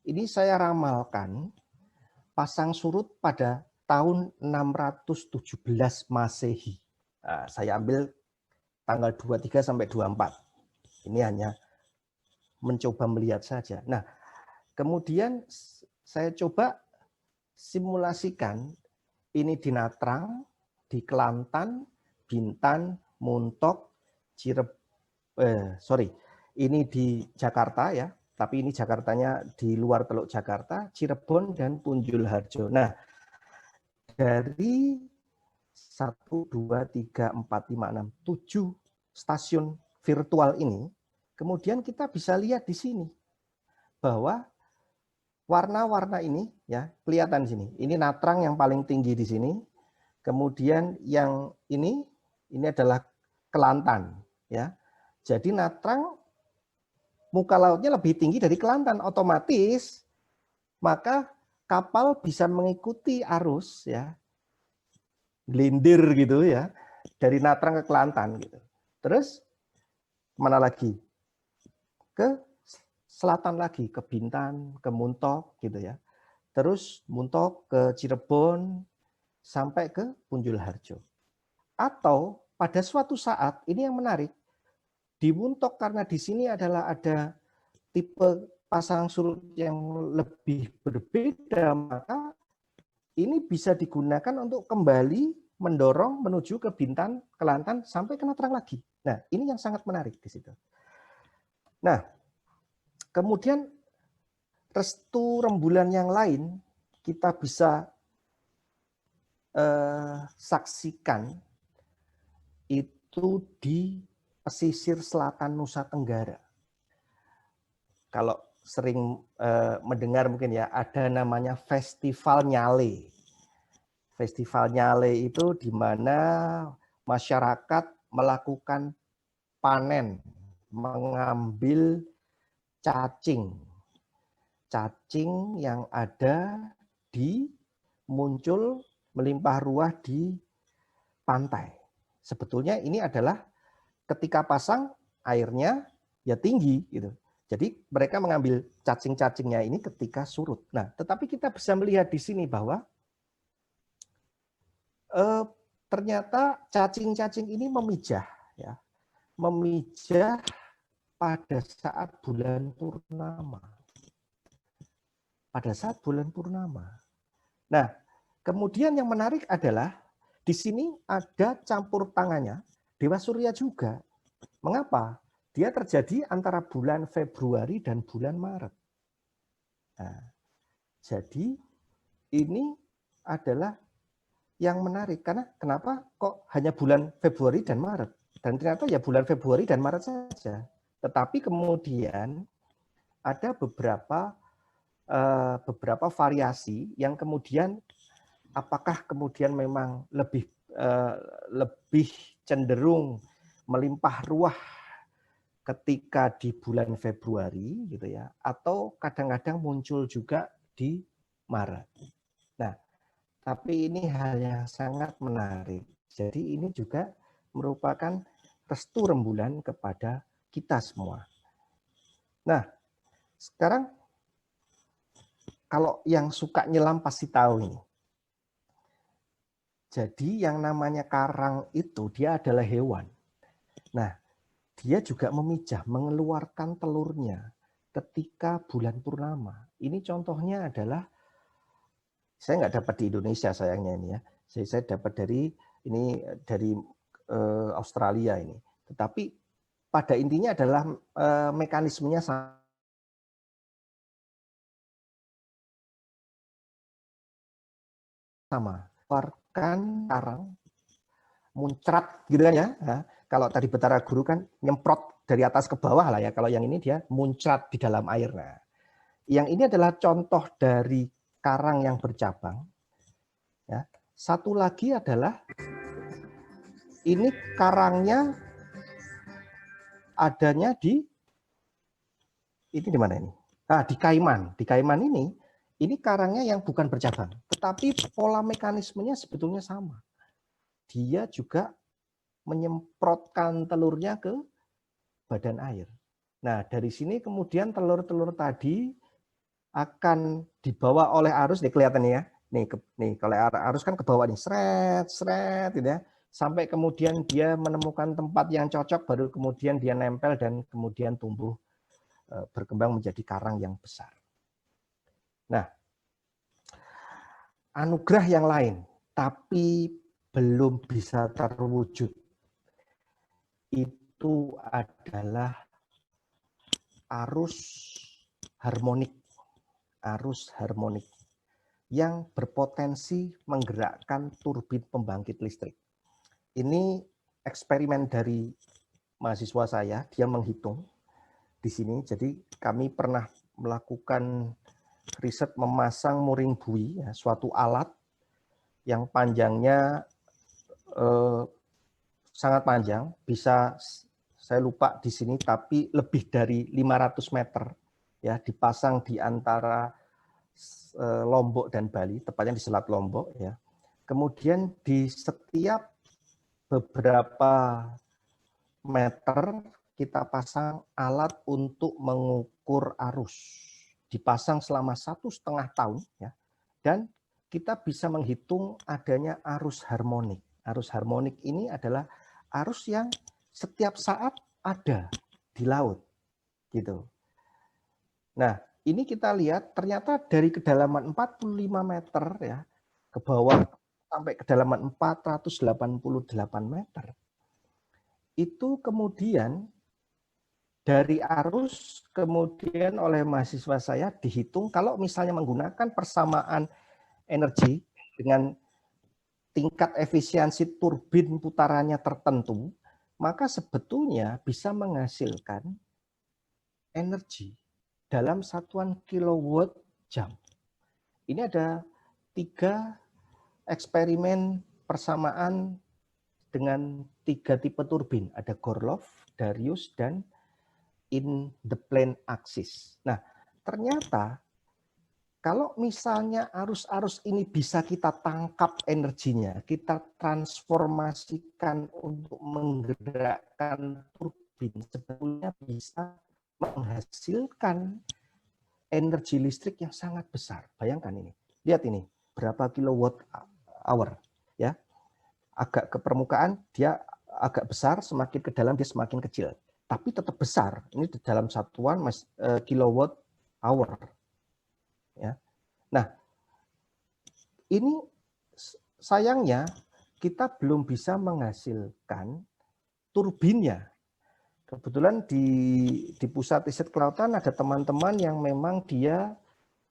Ini saya ramalkan pasang surut pada tahun 617 Masehi. Nah, saya ambil tanggal 23 sampai 24. Ini hanya mencoba melihat saja. Nah, kemudian saya coba simulasikan ini di Natrang, di Kelantan, Bintan, Muntok, ini di Jakarta ya, tapi ini Jakartanya di luar Teluk Jakarta, Cirebon dan Punjul Harjo. Nah, dari 1, 2, 3, 4, 5, 6, 7 stasiun virtual ini, kemudian kita bisa lihat di sini bahwa warna-warna ini ya kelihatan di sini. Ini Natrang yang paling tinggi di sini. Kemudian yang ini adalah Kelantan ya. Jadi Natrang muka lautnya lebih tinggi dari Kelantan, otomatis maka kapal bisa mengikuti arus ya, gelindir gitu ya, dari Natrang ke Kelantan gitu. Terus kemana lagi? Ke selatan lagi, ke Bintan, ke Muntok gitu ya. Terus Muntok ke Cirebon sampai ke Punjul Harjo. Atau pada suatu saat, ini yang menarik, di Muntok karena di sini adalah ada tipe pasang surut yang lebih berbeda, maka ini bisa digunakan untuk kembali mendorong menuju ke Bintan, Kelantan, sampai ke Natrang lagi. Nah, ini yang sangat menarik di situ. Nah, kemudian restu rembulan yang lain kita bisa saksikan itu di pesisir selatan Nusa Tenggara. Kalau sering mendengar mungkin ya, ada namanya Festival Nyale. Festival Nyale itu di mana masyarakat melakukan panen, mengambil cacing yang ada di muncul melimpah ruah di pantai. Sebetulnya ini adalah ketika pasang airnya ya tinggi gitu. Jadi mereka mengambil cacing-cacingnya ini ketika surut. Nah, tetapi kita bisa melihat di sini bahwa ternyata cacing-cacing ini memijah ya. Memijah pada saat bulan purnama. Pada saat bulan purnama. Nah, kemudian yang menarik adalah di sini ada campur tangannya Dewa Surya juga. Mengapa? Dia terjadi antara bulan Februari dan bulan Maret. Nah, jadi ini adalah yang menarik. Karena kenapa kok hanya bulan Februari dan Maret? Dan ternyata ya bulan Februari dan Maret saja. Tetapi kemudian ada beberapa variasi yang kemudian apakah kemudian memang lebih cenderung melimpah ruah ketika di bulan Februari gitu ya, atau kadang-kadang muncul juga di Maret. Nah, tapi ini hal yang sangat menarik. Jadi ini juga merupakan restu rembulan kepada kita semua. Nah, sekarang kalau yang suka nyelam pasti tahu ini. Jadi yang namanya karang itu dia adalah hewan. Nah, dia juga memijah, mengeluarkan telurnya ketika bulan purnama. Ini contohnya adalah, saya nggak dapat di Indonesia sayangnya ini ya. Saya dapat dari Australia ini. Tetapi pada intinya adalah mekanismenya sama. Keluarkan karang, muncrat gitu kan ya. Nah, kalau tadi Betara Guru kan nyemprot dari atas ke bawah lah ya. Kalau yang ini dia muncrat di dalam air. Nah, yang ini adalah contoh dari karang yang bercabang. Ya. Satu lagi adalah ini karangnya adanya di mana ini? Nah, di Kaiman. Di Kaiman ini karangnya yang bukan bercabang, tetapi pola mekanismenya sebetulnya sama. Dia juga menyemprotkan telurnya ke badan air. Nah, dari sini kemudian telur-telur tadi akan dibawa oleh arus, nih kelihatan ya. Nih kalau arus kan ke bawah nih, seret gitu ya. Sampai kemudian dia menemukan tempat yang cocok, baru kemudian dia nempel dan kemudian tumbuh berkembang menjadi karang yang besar. Nah, anugerah yang lain, tapi belum bisa terwujud, itu adalah arus harmonik yang berpotensi menggerakkan turbin pembangkit listrik. Ini eksperimen dari mahasiswa saya, dia menghitung di sini. Jadi kami pernah melakukan riset memasang muring bui, ya, suatu alat yang panjangnya sangat panjang, bisa saya lupa di sini, tapi lebih dari 500 meter ya, dipasang di antara Lombok dan Bali, tepatnya di Selat Lombok ya. Kemudian di setiap beberapa meter kita pasang alat untuk mengukur arus. Dipasang selama 1,5 tahun ya. Dan kita bisa menghitung adanya arus harmonik. Arus harmonik ini adalah arus yang setiap saat ada di laut gitu. Nah, ini kita lihat ternyata dari kedalaman 45 meter ya ke bawah sampai kedalaman 488 meter. Itu kemudian dari arus kemudian oleh mahasiswa saya dihitung kalau misalnya menggunakan persamaan energi dengan tingkat efisiensi turbin putarannya tertentu, maka sebetulnya bisa menghasilkan energi dalam satuan kilowatt jam. Ini ada 3 eksperimen persamaan dengan 3 tipe turbin. Ada Gorlov, Darius, dan in the plane axis. Nah, ternyata kalau misalnya arus-arus ini bisa kita tangkap energinya, kita transformasikan untuk menggerakkan turbin, sebetulnya bisa menghasilkan energi listrik yang sangat besar. Bayangkan ini. Lihat ini, berapa kilowatt hour ya. Agak ke permukaan dia agak besar, semakin ke dalam dia semakin kecil. Tapi tetap besar. Ini di dalam satuan kilowatt hour. Ya. Nah, ini sayangnya kita belum bisa menghasilkan turbinnya. Kebetulan di pusat riset kelautan ada teman-teman yang memang dia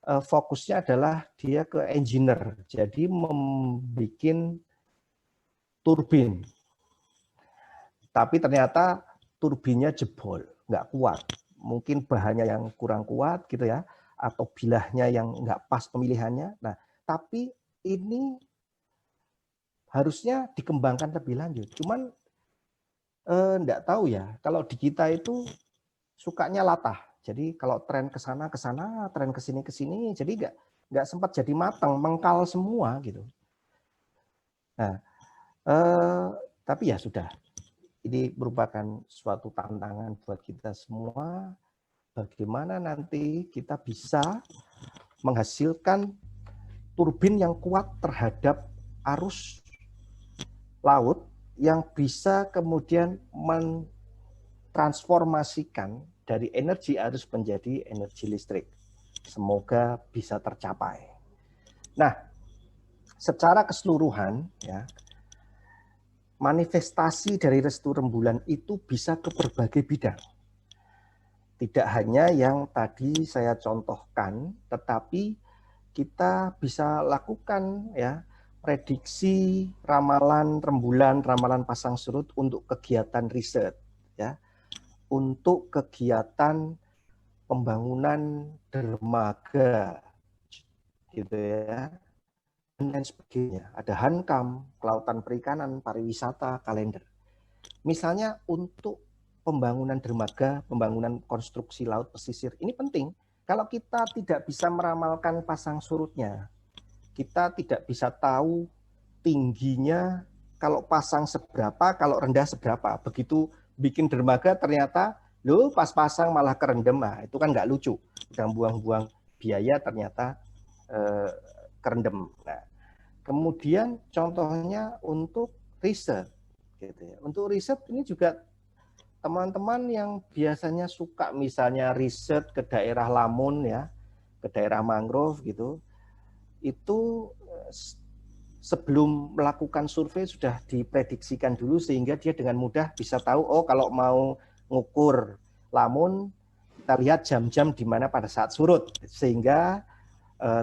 fokusnya adalah dia ke engineer, jadi membuat turbin. Tapi ternyata turbinnya jebol, nggak kuat. Mungkin bahannya yang kurang kuat gitu ya, atau bilahnya yang nggak pas pemilihannya. Nah, tapi ini harusnya dikembangkan lebih lanjut. Cuman enggak tahu ya, kalau di kita itu sukanya latah. Jadi kalau tren ke sana, tren ke sini, jadi enggak sempat jadi matang, mengkal semua gitu. Nah, tapi ya sudah. Ini merupakan suatu tantangan buat kita semua. Bagaimana nanti kita bisa menghasilkan turbin yang kuat terhadap arus laut yang bisa kemudian mentransformasikan dari energi arus menjadi energi listrik. Semoga bisa tercapai. Nah, secara keseluruhan ya, manifestasi dari Restu Rembulan itu bisa ke berbagai bidang. Tidak hanya yang tadi saya contohkan, tetapi kita bisa lakukan ya prediksi, ramalan rembulan, ramalan pasang surut untuk kegiatan riset, ya, untuk kegiatan pembangunan dermaga, gitu ya, dan lain sebagainya. Ada Hankam, kelautan perikanan, pariwisata, kalender. Misalnya untuk pembangunan dermaga, pembangunan konstruksi laut pesisir, ini penting. Kalau kita tidak bisa meramalkan pasang surutnya, kita tidak bisa tahu tingginya kalau pasang seberapa, kalau rendah seberapa. Begitu bikin dermaga ternyata, loh pas pasang malah kerendam, nah, itu kan nggak lucu. Udah buang-buang biaya ternyata kerendam. Nah, kemudian contohnya untuk riset, gitu ya. Untuk riset ini juga teman-teman yang biasanya suka misalnya riset ke daerah Lamun ya, ke daerah mangrove gitu, itu sebelum melakukan survei sudah diprediksikan dulu sehingga dia dengan mudah bisa tahu, oh kalau mau ngukur Lamun, kita lihat jam-jam di mana pada saat surut, sehingga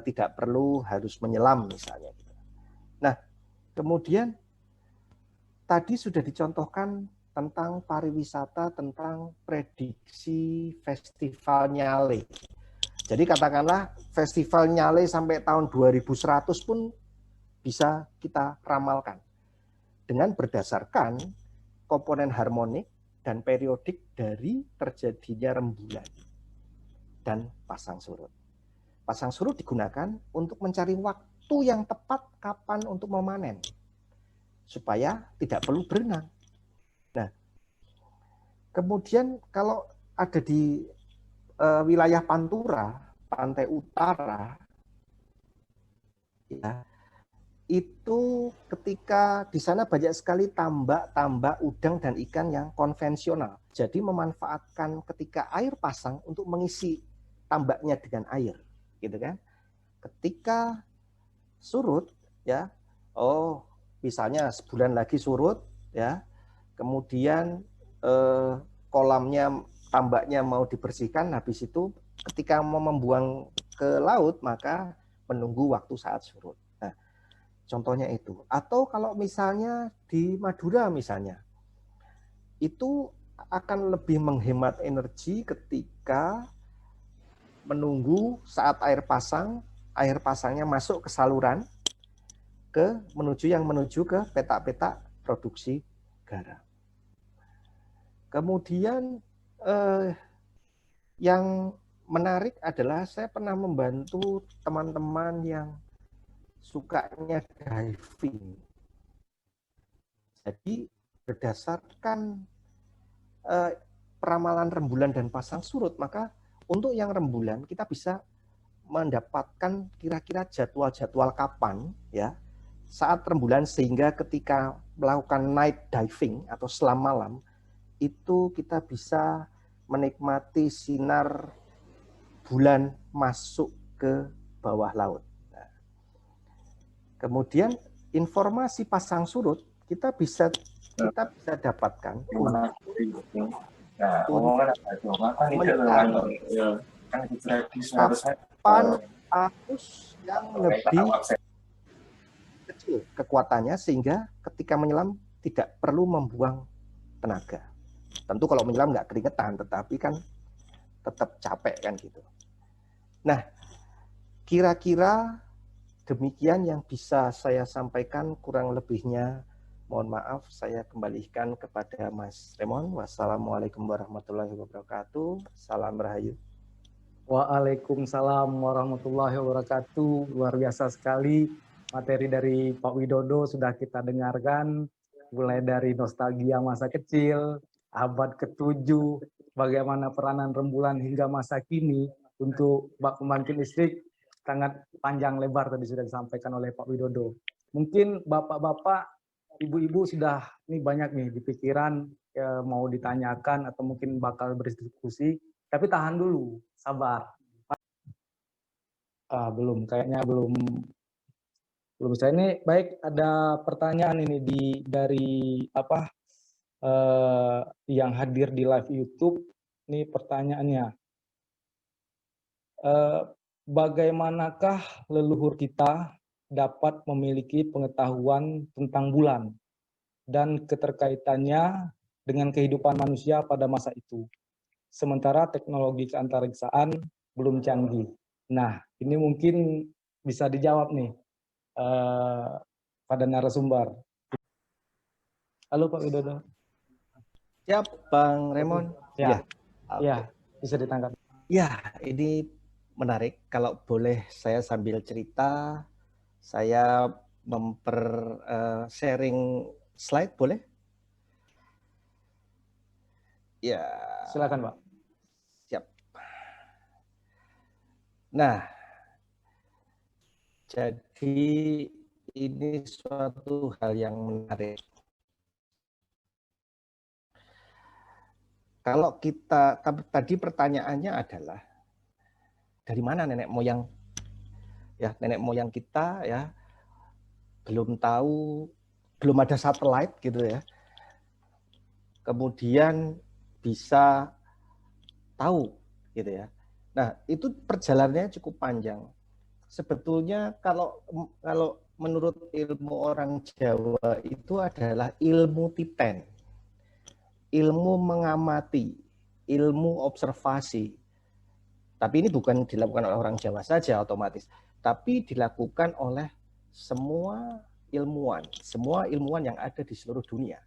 tidak perlu harus menyelam misalnya. Nah, kemudian tadi sudah dicontohkan tentang pariwisata, tentang prediksi festival Nyale. Jadi katakanlah festival Nyale sampai tahun 2100 pun bisa kita ramalkan dengan berdasarkan komponen harmonik dan periodik dari terjadinya rembulan dan pasang surut. Pasang surut digunakan untuk mencari waktu yang tepat kapan untuk memanen, supaya tidak perlu berenang. Nah, kemudian kalau ada di wilayah Pantura, pantai utara, ya, itu ketika di sana banyak sekali tambak udang dan ikan yang konvensional. Jadi memanfaatkan ketika air pasang untuk mengisi tambaknya dengan air, gitu kan? Ketika surut, ya, misalnya sebulan lagi surut, ya, kemudian kolamnya tambaknya mau dibersihkan, habis itu ketika mau membuang ke laut maka menunggu waktu saat surut. Contohnya itu. Atau kalau misalnya di Madura misalnya, itu akan lebih menghemat energi ketika menunggu saat air pasangnya masuk ke saluran, menuju ke petak-petak produksi garam. Kemudian yang menarik adalah saya pernah membantu teman-teman yang sukanya diving. Jadi berdasarkan peramalan rembulan dan pasang surut, maka untuk yang rembulan kita bisa mendapatkan kira-kira jadwal-jadwal kapan, ya, saat rembulan, sehingga ketika melakukan night diving atau selam malam itu kita bisa menikmati sinar bulan masuk ke bawah laut. Kemudian informasi pasang surut kita bisa dapatkan kapan arus yang lebih kecil kekuatannya, sehingga ketika menyelam tidak perlu membuang tenaga. Tentu kalau menyelam nggak keringetan, tetapi kan tetap capek kan gitu. Nah, kira-kira demikian yang bisa saya sampaikan, kurang lebihnya mohon maaf, saya kembalikan kepada Mas Remon. Wassalamualaikum warahmatullahi wabarakatuh. Salam Rahayu. Waalaikumsalam warahmatullahi wabarakatuh. Luar biasa sekali materi dari Pak Widodo sudah kita dengarkan, mulai dari nostalgia masa kecil, abad ke-7, bagaimana peranan rembulan hingga masa kini untuk bak pembangkit listrik. Sangat panjang lebar tadi sudah disampaikan oleh Pak Widodo. Mungkin bapak-bapak, ibu-ibu sudah ini banyak nih di pikiran mau ditanyakan atau mungkin bakal berdiskusi, tapi tahan dulu, sabar. Belum, kayaknya belum bisa. Ini baik, ada pertanyaan ini dari yang hadir di live YouTube. Ini pertanyaannya. Bagaimanakah leluhur kita dapat memiliki pengetahuan tentang bulan dan keterkaitannya dengan kehidupan manusia pada masa itu, sementara teknologi keantariksaan belum canggih? Nah, ini mungkin bisa dijawab nih pada narasumber. Halo Pak Widodo. Siap, Bang Remon. Ya, Okay. Ya, bisa ditangkap. Ya, ini menarik. Kalau boleh saya sambil cerita, saya sharing slide, boleh? Ya. Silakan, Pak. Siap. Nah, jadi ini suatu hal yang menarik. Kalau kita, tadi pertanyaannya adalah, dari mana nenek moyang? Ya, nenek moyang kita ya belum tahu, belum ada satelit gitu ya. Kemudian bisa tahu gitu ya. Nah, itu perjalanannya cukup panjang. Sebetulnya kalau menurut ilmu orang Jawa itu adalah ilmu titen. Ilmu mengamati, ilmu observasi. Tapi ini bukan dilakukan oleh orang Jawa saja otomatis, tapi dilakukan oleh semua ilmuwan yang ada di seluruh dunia.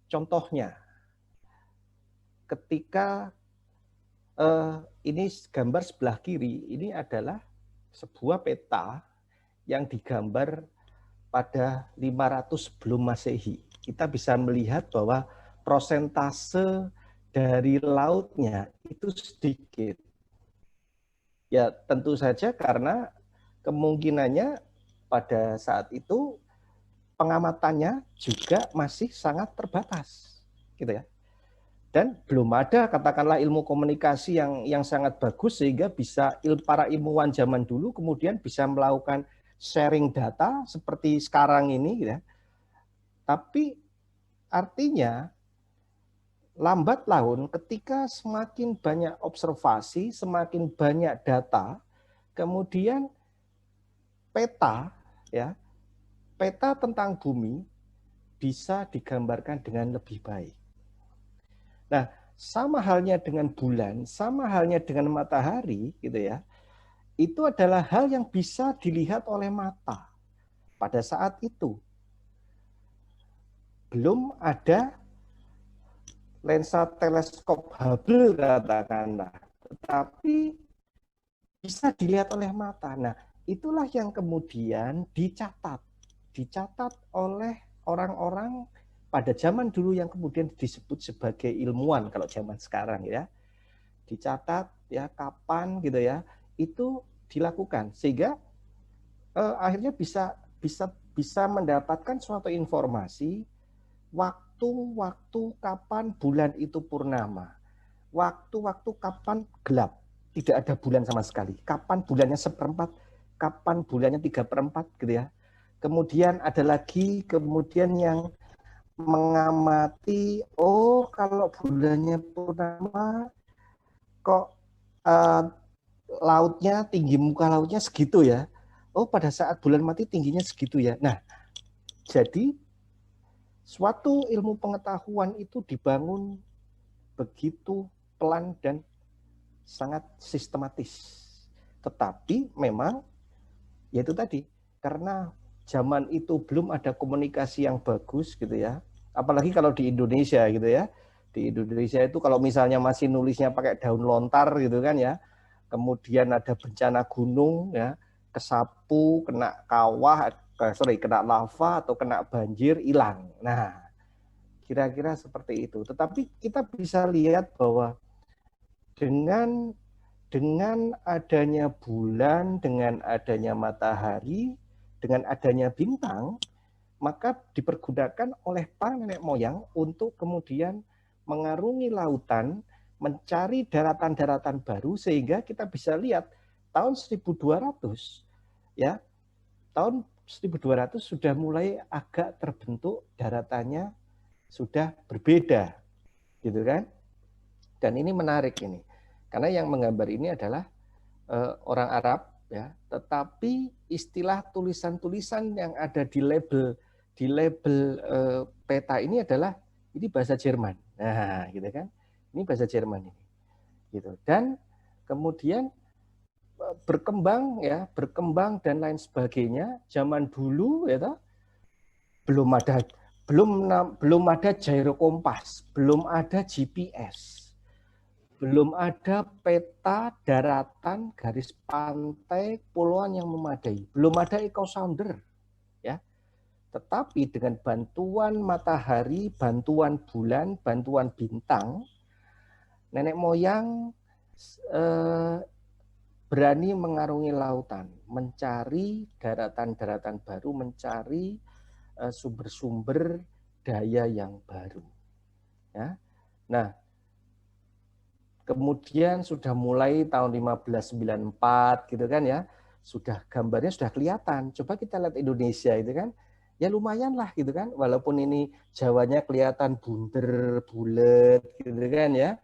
Contohnya, ketika ini gambar sebelah kiri, ini adalah sebuah peta yang digambar pada 500 sebelum Masehi. Kita bisa melihat bahwa prosentase dari lautnya itu sedikit. Ya tentu saja karena kemungkinannya pada saat itu pengamatannya juga masih sangat terbatas, gitu ya. Dan belum ada katakanlah ilmu komunikasi yang sangat bagus sehingga bisa para ilmuwan zaman dulu kemudian bisa melakukan sharing data seperti sekarang ini, gitu ya. Tapi artinya lambat laun ketika semakin banyak observasi, semakin banyak data, kemudian peta ya, peta tentang bumi bisa digambarkan dengan lebih baik. Nah, sama halnya dengan bulan, sama halnya dengan matahari gitu ya. Itu adalah hal yang bisa dilihat oleh mata pada saat itu. Belum ada lensa teleskop Hubble katakanlah, tetapi bisa dilihat oleh mata. Nah, itulah yang kemudian dicatat oleh orang-orang pada zaman dulu yang kemudian disebut sebagai ilmuwan kalau zaman sekarang ya. Dicatat ya kapan gitu ya, itu dilakukan sehingga akhirnya bisa mendapatkan suatu informasi waktu kapan bulan itu purnama, waktu kapan gelap, tidak ada bulan sama sekali, kapan bulannya 1/4, kapan bulannya 3/4 gitu ya. Kemudian ada lagi kemudian yang mengamati, oh kalau bulannya purnama kok lautnya tinggi, muka lautnya segitu ya. Oh pada saat bulan mati tingginya segitu ya. Nah jadi suatu ilmu pengetahuan itu dibangun begitu pelan dan sangat sistematis. Tetapi memang yaitu tadi, karena zaman itu belum ada komunikasi yang bagus gitu ya. Apalagi kalau di Indonesia gitu ya. Di Indonesia itu kalau misalnya masih nulisnya pakai daun lontar gitu kan ya. Kemudian ada bencana gunung ya, kesapu, kena kawah, kena lava atau kena banjir hilang. Nah, kira-kira seperti itu. Tetapi kita bisa lihat bahwa dengan adanya bulan, dengan adanya matahari, dengan adanya bintang, maka dipergunakan oleh para nenek moyang untuk kemudian mengarungi lautan, mencari daratan-daratan baru sehingga kita bisa lihat tahun 1200 ya. Tahun 1200 sudah mulai agak terbentuk daratannya sudah berbeda gitu kan. Dan ini menarik ini. Karena yang menggambar ini adalah orang Arab ya, tetapi istilah tulisan-tulisan yang ada di label peta ini adalah ini bahasa Jerman. Nah, gitu kan. Ini bahasa Jerman ini. Gitu. Dan kemudian berkembang dan lain sebagainya. Zaman dulu ya belum ada gyro kompas, belum ada GPS. Belum ada peta daratan, garis pantai, pulauan yang memadai. Belum ada echo sounder. Ya. Tetapi dengan bantuan matahari, bantuan bulan, bantuan bintang, nenek moyang berani mengarungi lautan, mencari daratan-daratan baru, mencari sumber-sumber daya yang baru. Ya. Nah, kemudian sudah mulai tahun 1594 gitu kan ya, sudah gambarnya sudah kelihatan. Coba kita lihat Indonesia itu kan, ya lumayan lah gitu kan, walaupun ini Jawanya kelihatan bunder, bulat gitu kan ya,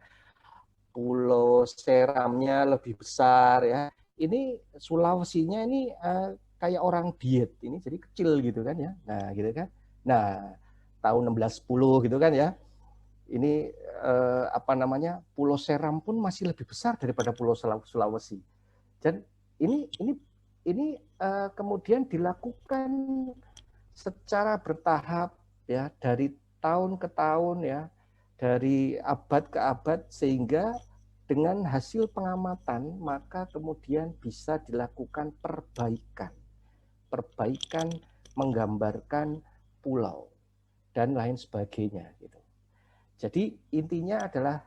pulau Seramnya lebih besar ya. Ini Sulawesinya ini kayak orang diet, ini jadi kecil gitu kan ya. Nah gitu kan. Nah tahun 1610 gitu kan ya. Ini Pulau Seram pun masih lebih besar daripada Pulau Sulawesi. Dan ini kemudian dilakukan secara bertahap ya dari tahun ke tahun ya. dari abad ke abad, sehingga dengan hasil pengamatan maka kemudian bisa dilakukan perbaikan. Perbaikan menggambarkan pulau dan lain sebagainya gitu. Jadi intinya adalah,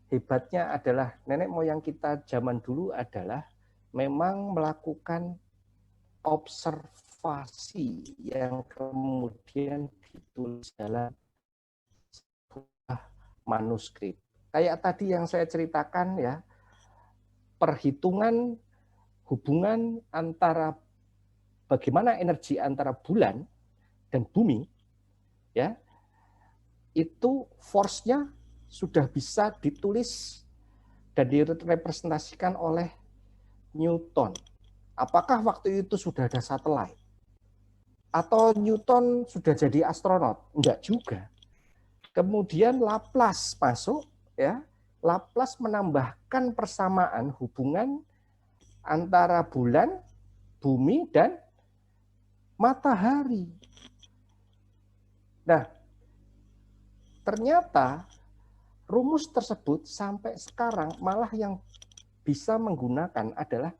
hebatnya adalah nenek moyang kita zaman dulu adalah memang melakukan observasi yang kemudian ditulis dalam sebuah manuskrip. Kayak tadi yang saya ceritakan ya, perhitungan hubungan antara bagaimana energi antara bulan dan bumi, ya, itu force-nya sudah bisa ditulis dan direpresentasikan oleh Newton. Apakah waktu itu sudah ada satelit? Atau Newton sudah jadi astronot? Enggak juga. Kemudian Laplace masuk, ya. Laplace menambahkan persamaan hubungan antara bulan, bumi, dan matahari. Nah, ternyata rumus tersebut sampai sekarang malah yang bisa menggunakan adalah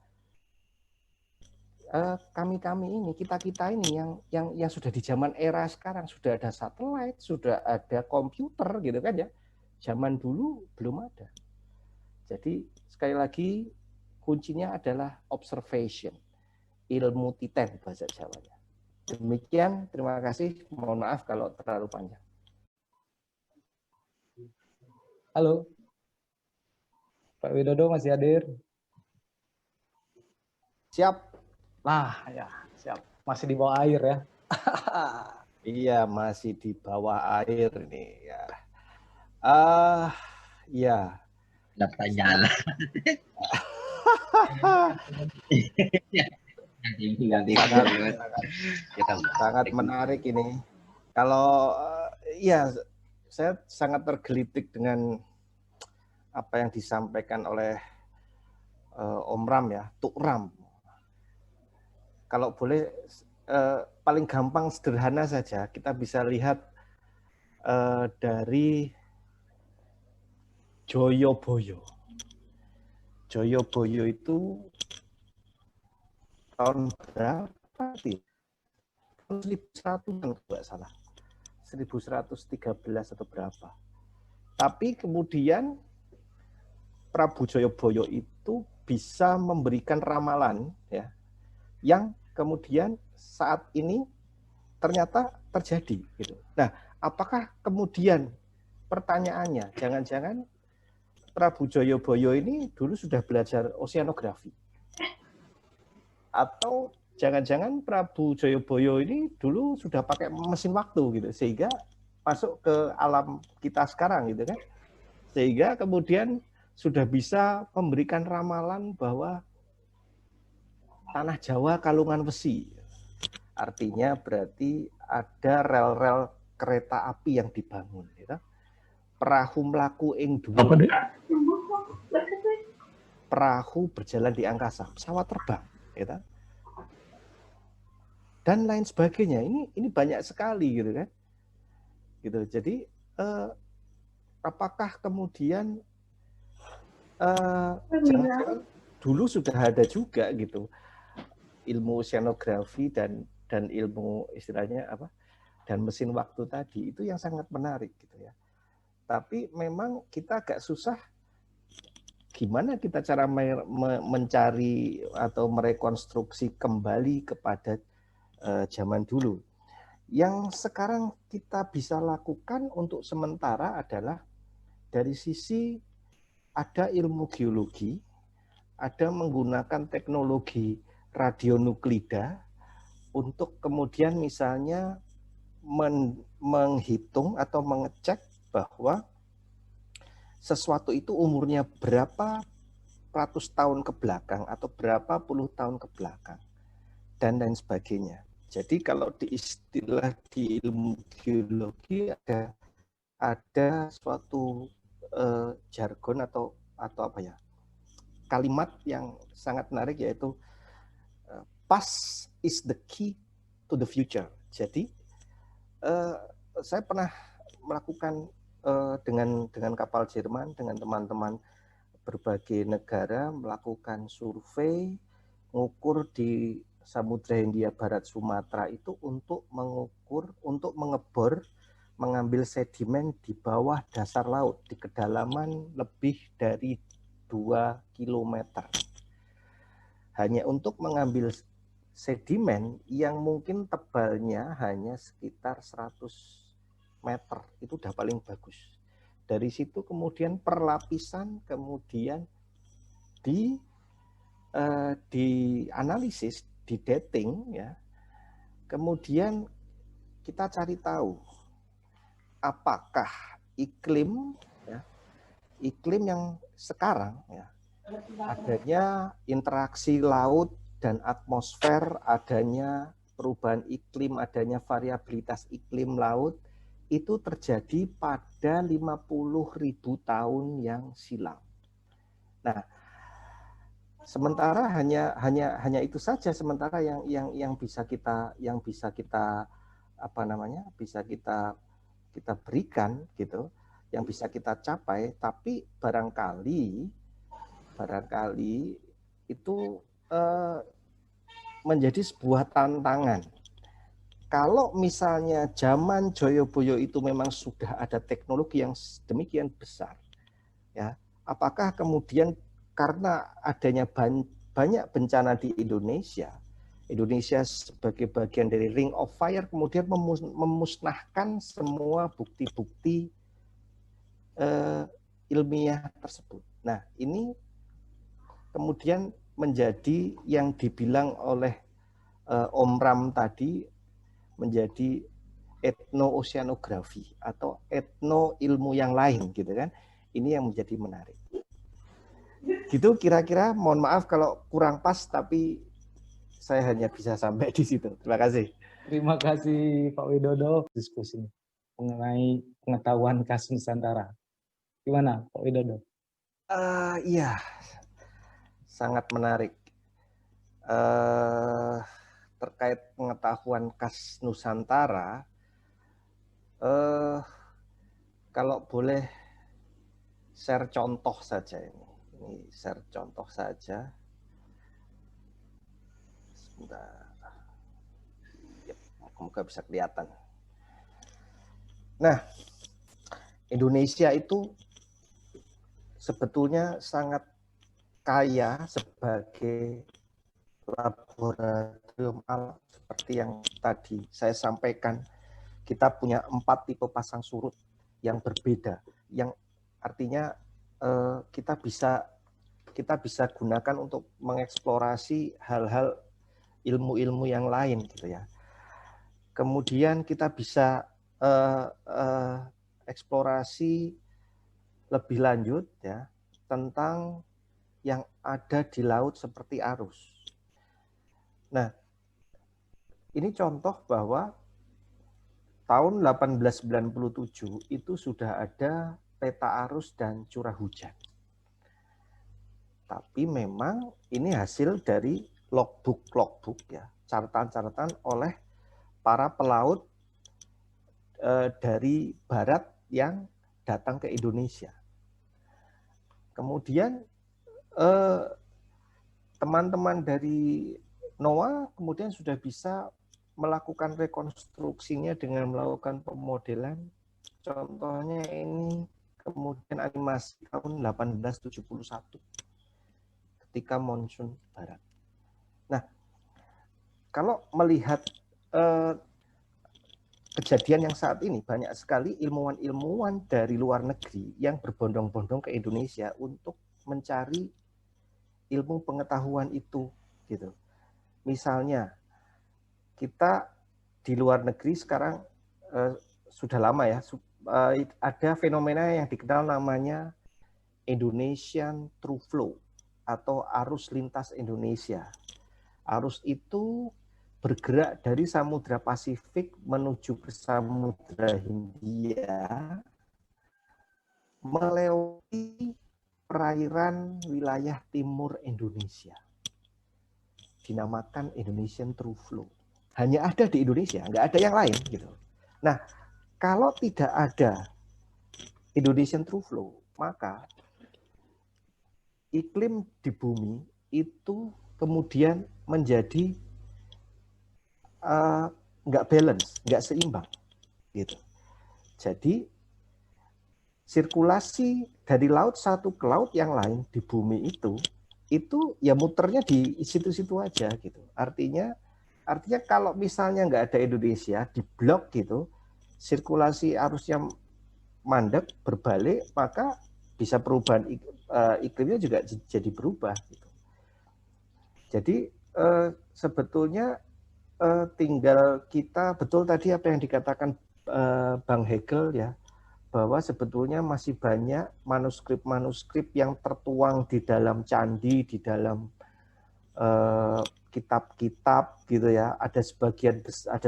kami-kami ini, kita-kita ini yang sudah di zaman era sekarang, sudah ada satelit, sudah ada komputer gitu kan ya. Zaman dulu belum ada. Jadi sekali lagi kuncinya adalah observation, ilmu titen bahasa Jawanya. Demikian, terima kasih. Mohon maaf kalau terlalu panjang. Halo, Pak Widodo masih hadir? Siap. Nah, ya, siap. Masih di bawah air ya. Iya, masih di bawah air ini ya. Ya. Dapat jalan. Sangat menarik ini. Kalau ya, saya sangat tergelitik dengan apa yang disampaikan oleh Om Ram ya, Tuk Ram. Kalau boleh paling gampang sederhana saja, kita bisa lihat dari Joyoboyo. Joyoboyo itu tahun berapa sih? 1100-an kalau salah. 1113 atau berapa. Tapi kemudian Prabu Joyoboyo itu bisa memberikan ramalan ya, yang kemudian saat ini ternyata terjadi gitu. Nah, apakah kemudian pertanyaannya, jangan-jangan Prabu Joyoboyo ini dulu sudah belajar oceanografi? Atau jangan-jangan Prabu Joyoboyo ini dulu sudah pakai mesin waktu gitu, sehingga masuk ke alam kita sekarang gitu kan. Sehingga kemudian sudah bisa memberikan ramalan bahwa tanah Jawa kalungan besi. Artinya berarti ada rel-rel kereta api yang dibangun gitu. Perahu mlaku ing dhuwur. Perahu berjalan di angkasa, pesawat terbang gitu. Dan lain sebagainya. Ini banyak sekali gitu kan. Gitu. Jadi apakah kemudian jangan-jangan dulu sudah ada juga gitu ilmu oceanografi dan ilmu istilahnya apa, dan mesin waktu tadi, itu yang sangat menarik gitu ya. Tapi memang kita agak susah gimana kita cara mencari atau merekonstruksi kembali kepada zaman dulu. Yang sekarang kita bisa lakukan untuk sementara adalah dari sisi ada ilmu geologi, ada menggunakan teknologi radionuklida untuk kemudian misalnya menghitung atau mengecek bahwa sesuatu itu umurnya berapa ratus tahun ke belakang atau berapa puluh tahun ke belakang dan lain sebagainya. Jadi kalau di istilah di ilmu geologi ada suatu jargon atau apa ya, kalimat yang sangat menarik, yaitu past is the key to the future. Jadi saya pernah melakukan dengan kapal Jerman, dengan teman-teman berbagai negara melakukan survei, mengukur di Samudra Hindia Barat Sumatera itu untuk mengebor, mengambil sedimen di bawah dasar laut di kedalaman lebih dari 2 km. Hanya untuk mengambil sedimen yang mungkin tebalnya hanya sekitar 100 meter, itu udah paling bagus. Dari situ kemudian perlapisan kemudian dianalisis, di dating ya. Kemudian kita cari tahu apakah iklim yang sekarang ya, adanya interaksi laut dan atmosfer, adanya perubahan iklim, adanya variabilitas iklim laut itu terjadi pada 50.000 tahun yang silam. Nah, sementara hanya itu saja, sementara yang bisa kita kita berikan gitu, yang bisa kita capai, tapi barangkali itu menjadi sebuah tantangan. Kalau misalnya zaman Joyoboyo itu memang sudah ada teknologi yang demikian besar, ya, apakah kemudian karena adanya banyak bencana di Indonesia sebagai bagian dari Ring of Fire kemudian memusnahkan semua bukti-bukti ilmiah tersebut. Nah, ini kemudian menjadi yang dibilang oleh Om Ram tadi, menjadi etno-oceanografi atau etno ilmu yang lain gitu kan. Ini yang menjadi menarik. Gitu kira-kira, mohon maaf kalau kurang pas, tapi saya hanya bisa sampai di situ. Terima kasih. Terima kasih Pak Widodo diskusi mengenai pengetahuan khas Nusantara. Gimana Pak Widodo? Iya, sangat menarik. Terkait pengetahuan khas Nusantara, kalau boleh share contoh saja ini share contoh saja. Sebentar. Yep, semoga bisa kelihatan. Nah, Indonesia itu sebetulnya sangat kaya sebagai laboratorium alam, seperti yang tadi saya sampaikan. Kita punya 4 tipe pasang surut yang berbeda, yang artinya kita bisa gunakan untuk mengeksplorasi hal-hal ilmu-ilmu yang lain gitu ya. Kemudian kita bisa eksplorasi lebih lanjut ya tentang yang ada di laut seperti arus. Nah, ini contoh bahwa tahun 1897 itu sudah ada peta arus dan curah hujan. Tapi memang ini hasil dari logbook ya, catatan-catatan oleh para pelaut dari barat yang datang ke Indonesia. Kemudian teman-teman dari NOAA kemudian sudah bisa melakukan rekonstruksinya dengan melakukan pemodelan. Contohnya ini kemudian animasi tahun 1871 ketika monsun barat. Nah, kalau melihat kejadian yang saat ini, banyak sekali ilmuwan-ilmuwan dari luar negeri yang berbondong-bondong ke Indonesia untuk mencari ilmu pengetahuan itu gitu. Misalnya kita di luar negeri sekarang sudah lama ya, ada fenomena yang dikenal namanya Indonesian True Flow atau arus lintas Indonesia. Arus itu bergerak dari Samudra Pasifik menuju ke Samudra Hindia melewati perairan wilayah timur Indonesia. Dinamakan Indonesian True Flow. Hanya ada di Indonesia, nggak ada yang lain gitu. Nah, kalau tidak ada Indonesian True Flow, maka iklim di bumi itu kemudian menjadi nggak balance, nggak seimbang, gitu. Jadi sirkulasi dari laut satu ke laut yang lain di bumi itu ya muternya di situ-situ aja, gitu. Artinya kalau misalnya nggak ada Indonesia di blok gitu, sirkulasi arusnya mandek berbalik, maka bisa perubahan iklimnya juga jadi berubah, gitu. Jadi sebetulnya tinggal kita, betul tadi apa yang dikatakan Bang Hegel ya, bahwa sebetulnya masih banyak manuskrip-manuskrip yang tertuang di dalam candi, di dalam kitab-kitab gitu ya. Ada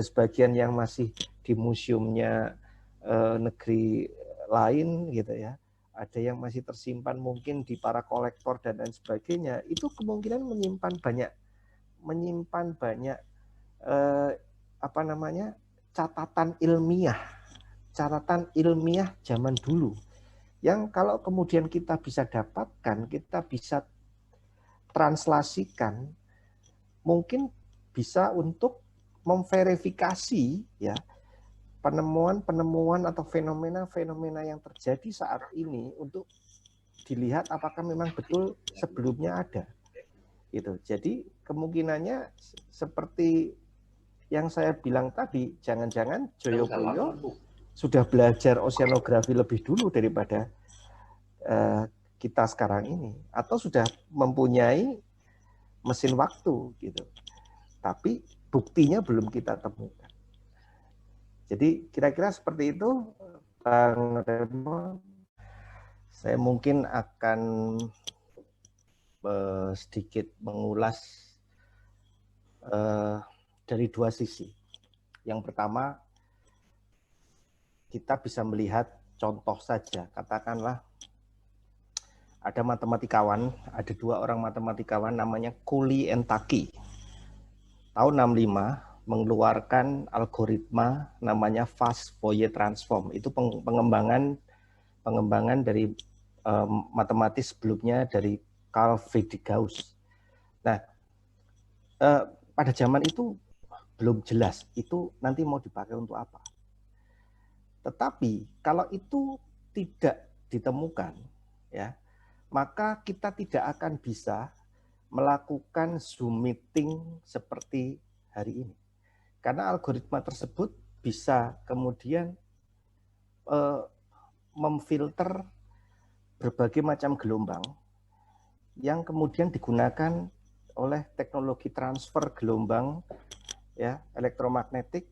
sebagian yang masih di museumnya negeri lain gitu ya. Ada yang masih tersimpan mungkin di para kolektor dan lain sebagainya. Itu kemungkinan menyimpan banyak catatan ilmiah zaman dulu yang kalau kemudian kita bisa dapatkan, kita bisa translasikan, mungkin bisa untuk memverifikasi ya penemuan atau fenomena yang terjadi saat ini untuk dilihat apakah memang betul sebelumnya ada. Gitu. Jadi kemungkinannya seperti yang saya bilang tadi, jangan-jangan Joyoboyo sudah belajar oceanografi lebih dulu daripada kita sekarang ini, atau sudah mempunyai mesin waktu gitu. Tapi buktinya belum kita temukan. Jadi kira-kira seperti itu, Bang Remo. Saya mungkin akan sedikit mengulas dari dua sisi. Yang pertama, kita bisa melihat contoh saja, katakanlah ada dua orang matematikawan namanya Cooley and Taki. Tahun 65 mengeluarkan algoritma namanya fast Fourier transform. Itu pengembangan dari matematis sebelumnya dari Carl Friedrich Gauss. Nah, pada zaman itu belum jelas itu nanti mau dipakai untuk apa. Tetapi kalau itu tidak ditemukan, ya, maka kita tidak akan bisa melakukan Zoom meeting seperti hari ini. Karena algoritma tersebut bisa kemudian memfilter berbagai macam gelombang yang kemudian digunakan oleh teknologi transfer gelombang ya elektromagnetik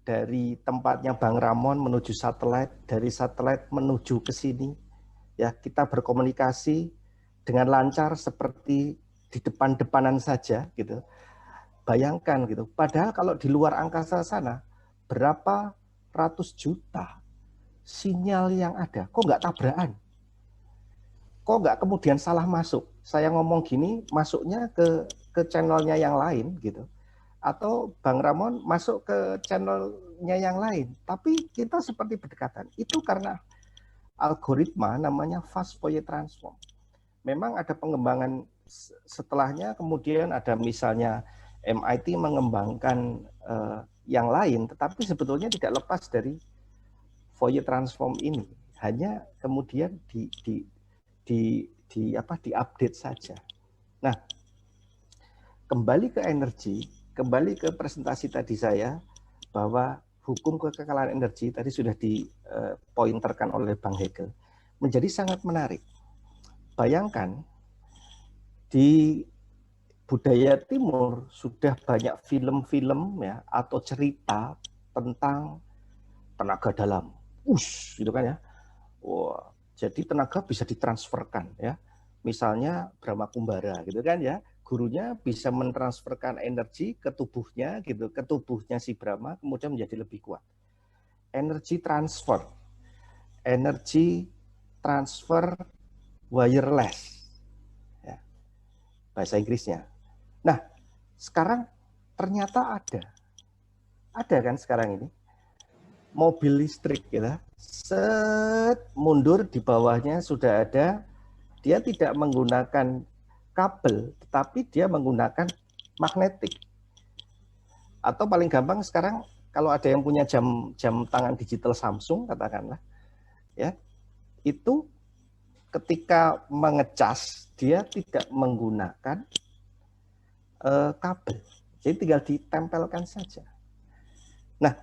dari tempatnya Bang Ramon menuju satelit, dari satelit menuju ke sini. Ya, kita berkomunikasi dengan lancar seperti di depan-depanan saja gitu. Bayangkan gitu. Padahal kalau di luar angkasa sana berapa ratus juta sinyal yang ada, kok nggak tabrakan? Kok nggak kemudian salah masuk? Saya ngomong gini, masuknya ke channelnya yang lain gitu. Atau Bang Ramon masuk ke channelnya yang lain. Tapi kita seperti berdekatan. Itu karena algoritma namanya fast Fourier transform. Memang ada pengembangan setelahnya, kemudian ada misalnya MIT mengembangkan yang lain, tetapi sebetulnya tidak lepas dari Fourier transform ini. Hanya kemudian diupdate saja. Nah, kembali ke energi, kembali ke presentasi tadi saya, bahwa hukum kekekalan energi tadi sudah dipointerkan oleh Bang Hegel, menjadi sangat menarik. Bayangkan, di budaya timur sudah banyak film-film ya atau cerita tentang tenaga dalam. Gitu kan ya. Wah, jadi tenaga bisa ditransferkan ya. Misalnya Brahma Kumbara gitu kan ya. Gurunya bisa mentransferkan energi ke tubuhnya gitu, ke tubuhnya si Brahma kemudian menjadi lebih kuat. Energi transfer wireless. Ya. Bahasa Inggrisnya. Nah, sekarang ternyata ada kan sekarang ini. mobil listrik gitu. Set mundur di bawahnya sudah ada, dia tidak menggunakan kabel, tetapi dia menggunakan magnetik. Atau paling gampang sekarang kalau ada yang punya jam tangan digital Samsung katakanlah, ya, itu ketika mengecas dia tidak menggunakan kabel, jadi tinggal ditempelkan saja. Nah,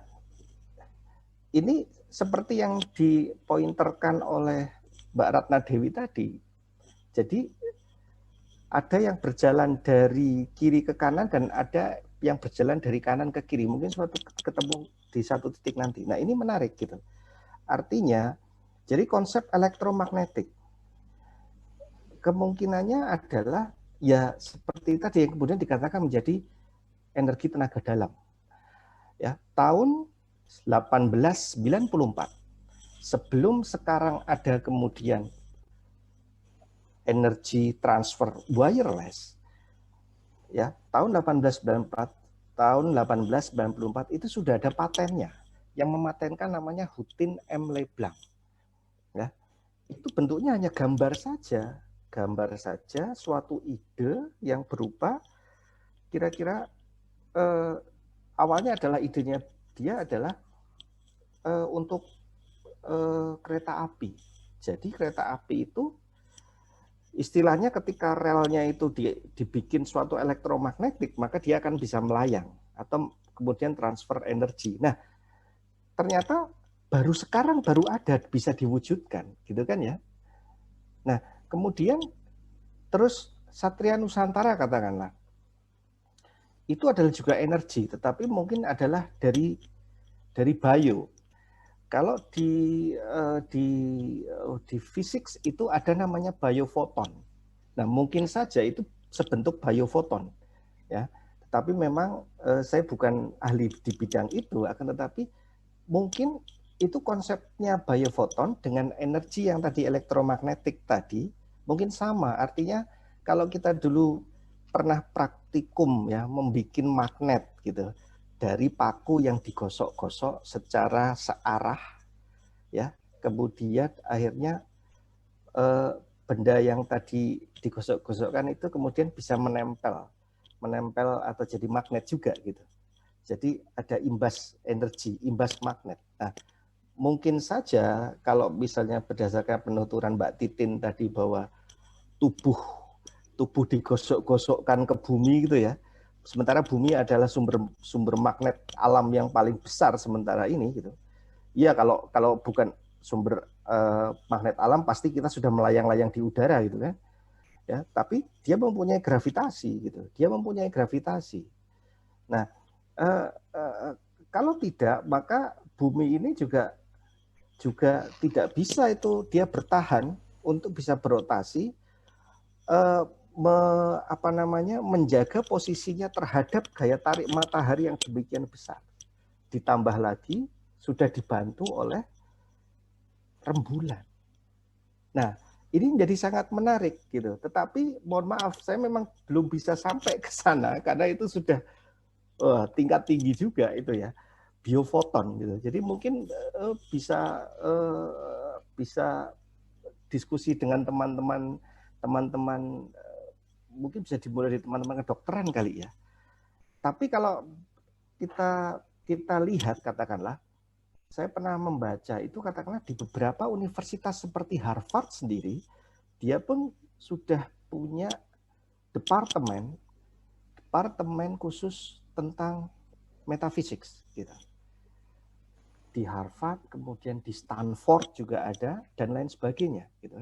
ini seperti yang dipointerkan oleh Mbak Ratna Dewi tadi. Jadi ada yang berjalan dari kiri ke kanan dan ada yang berjalan dari kanan ke kiri. Mungkin suatu ketemu di satu titik nanti. Nah, ini menarik gitu. Artinya, jadi konsep elektromagnetik kemungkinannya adalah ya seperti tadi yang kemudian dikatakan menjadi energi tenaga dalam. Ya, tahun 1894 sebelum sekarang ada kemudian energi transfer wireless, ya, tahun 1894 itu sudah ada patennya yang mematenkan namanya Houtin M. Leblanc. Ya, itu bentuknya hanya gambar saja suatu ide yang berupa kira-kira awalnya adalah idenya dia adalah untuk kereta api. Jadi kereta api itu istilahnya ketika relnya itu dibikin suatu elektromagnetik, maka dia akan bisa melayang atau kemudian transfer energi. Nah, ternyata sekarang baru ada bisa diwujudkan, gitu kan ya. Nah, kemudian terus Satria Nusantara katakanlah, itu adalah juga energi, tetapi mungkin adalah dari bio. Kalau di fisik itu ada namanya biofoton. Nah, mungkin saja itu sebentuk biofoton, ya. Tetapi memang saya bukan ahli di bidang itu, akan tetapi mungkin itu konsepnya biofoton dengan energi yang tadi elektromagnetik tadi mungkin sama. Artinya kalau kita dulu pernah praktikum ya membuat magnet gitu dari paku yang digosok-gosok secara searah, ya, kemudian akhirnya benda yang tadi digosok-gosokkan itu kemudian bisa menempel atau jadi magnet juga gitu. Jadi ada imbas energi, imbas magnet. Nah, mungkin saja kalau misalnya berdasarkan penuturan Mbak Titin tadi bahwa tubuh digosok-gosokkan ke bumi gitu ya. Sementara bumi adalah sumber magnet alam yang paling besar sementara ini gitu. Iya, kalau bukan sumber magnet alam pasti kita sudah melayang-layang di udara gitu kan. Ya, tapi dia mempunyai gravitasi gitu. Dia mempunyai gravitasi. Nah, kalau tidak maka bumi ini juga tidak bisa itu dia bertahan untuk bisa berotasi menjaga posisinya terhadap gaya tarik matahari yang demikian besar. Ditambah lagi sudah dibantu oleh rembulan. Nah, ini menjadi sangat menarik gitu. Tetapi mohon maaf, saya memang belum bisa sampai ke sana karena itu sudah tingkat tinggi juga itu ya, biofoton gitu. Jadi mungkin bisa diskusi dengan teman-teman mungkin bisa dimulai dari teman-teman kedokteran kali ya. Tapi kalau kita lihat katakanlah, saya pernah membaca itu katakanlah di beberapa universitas seperti Harvard sendiri, dia pun sudah punya departemen khusus tentang metafisik gitu. Di Harvard, kemudian di Stanford juga ada dan lain sebagainya gitu.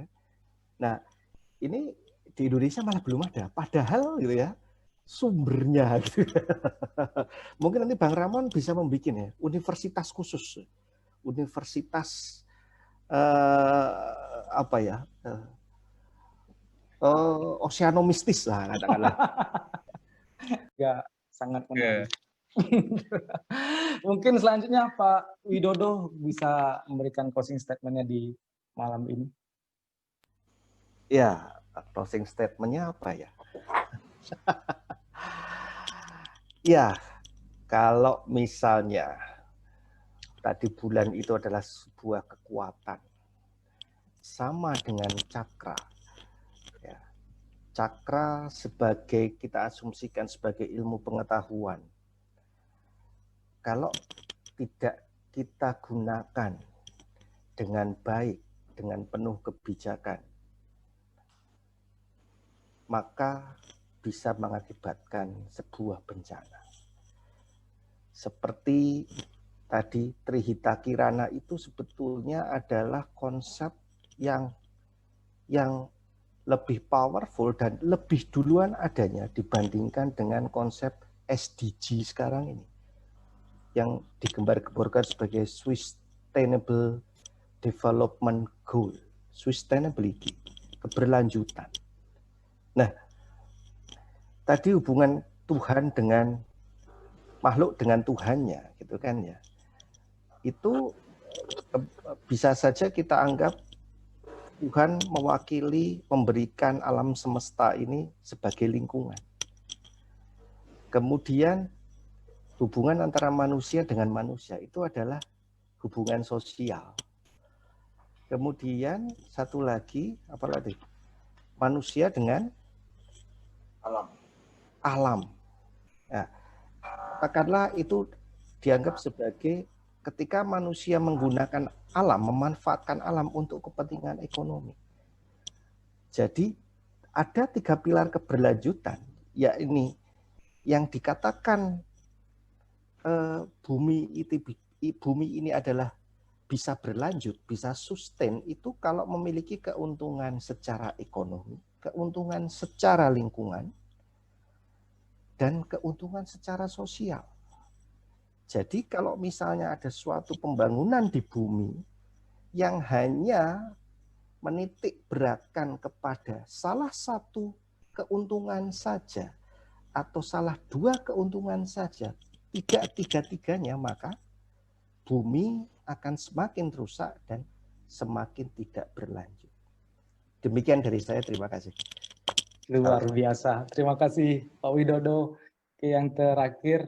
Nah, ini di Indonesia malah belum ada, padahal gitu ya sumbernya gitu. Mungkin nanti Bang Ramon bisa membuat ya universitas khusus, universitas oceanomistis lah katakanlah. Ya, sangat menarik. Mungkin selanjutnya Pak Widodo bisa memberikan closing statement-nya di malam ini. Ya, closing statement-nya apa ya? Ya, kalau misalnya tadi bulan itu adalah sebuah kekuatan. Sama dengan cakra. Ya. Cakra sebagai, kita asumsikan sebagai ilmu pengetahuan. Kalau tidak kita gunakan dengan baik, dengan penuh kebijakan, maka bisa mengakibatkan sebuah bencana. Seperti tadi Trihita Kirana itu sebetulnya adalah konsep yang lebih powerful dan lebih duluan adanya dibandingkan dengan konsep SDG sekarang ini, yang digembar-gemborkan sebagai Sustainable Development Goal, sustainability, keberlanjutan. Nah, tadi hubungan Tuhan dengan makhluk dengan Tuhannya, gitu kan ya. Itu bisa saja kita anggap Tuhan mewakili, memberikan alam semesta ini sebagai lingkungan. Kemudian hubungan antara manusia dengan manusia itu adalah hubungan sosial. Kemudian satu lagi, apa lagi? Manusia dengan alam. Nah, katakanlah itu dianggap sebagai ketika manusia menggunakan alam, memanfaatkan alam untuk kepentingan ekonomi. Jadi ada 3 pilar keberlanjutan, yakni yang dikatakan bumi ini adalah bisa berlanjut, bisa sustain, itu kalau memiliki keuntungan secara ekonomi, keuntungan secara lingkungan, dan keuntungan secara sosial. Jadi kalau misalnya ada suatu pembangunan di bumi yang hanya menitik beratkan kepada salah satu keuntungan saja atau salah 2 keuntungan saja, tidak tiga-tiganya, maka bumi akan semakin rusak dan semakin tidak berlanjut. Demikian dari saya, terima kasih. Luar biasa. Terima kasih Pak Widodo. Yang terakhir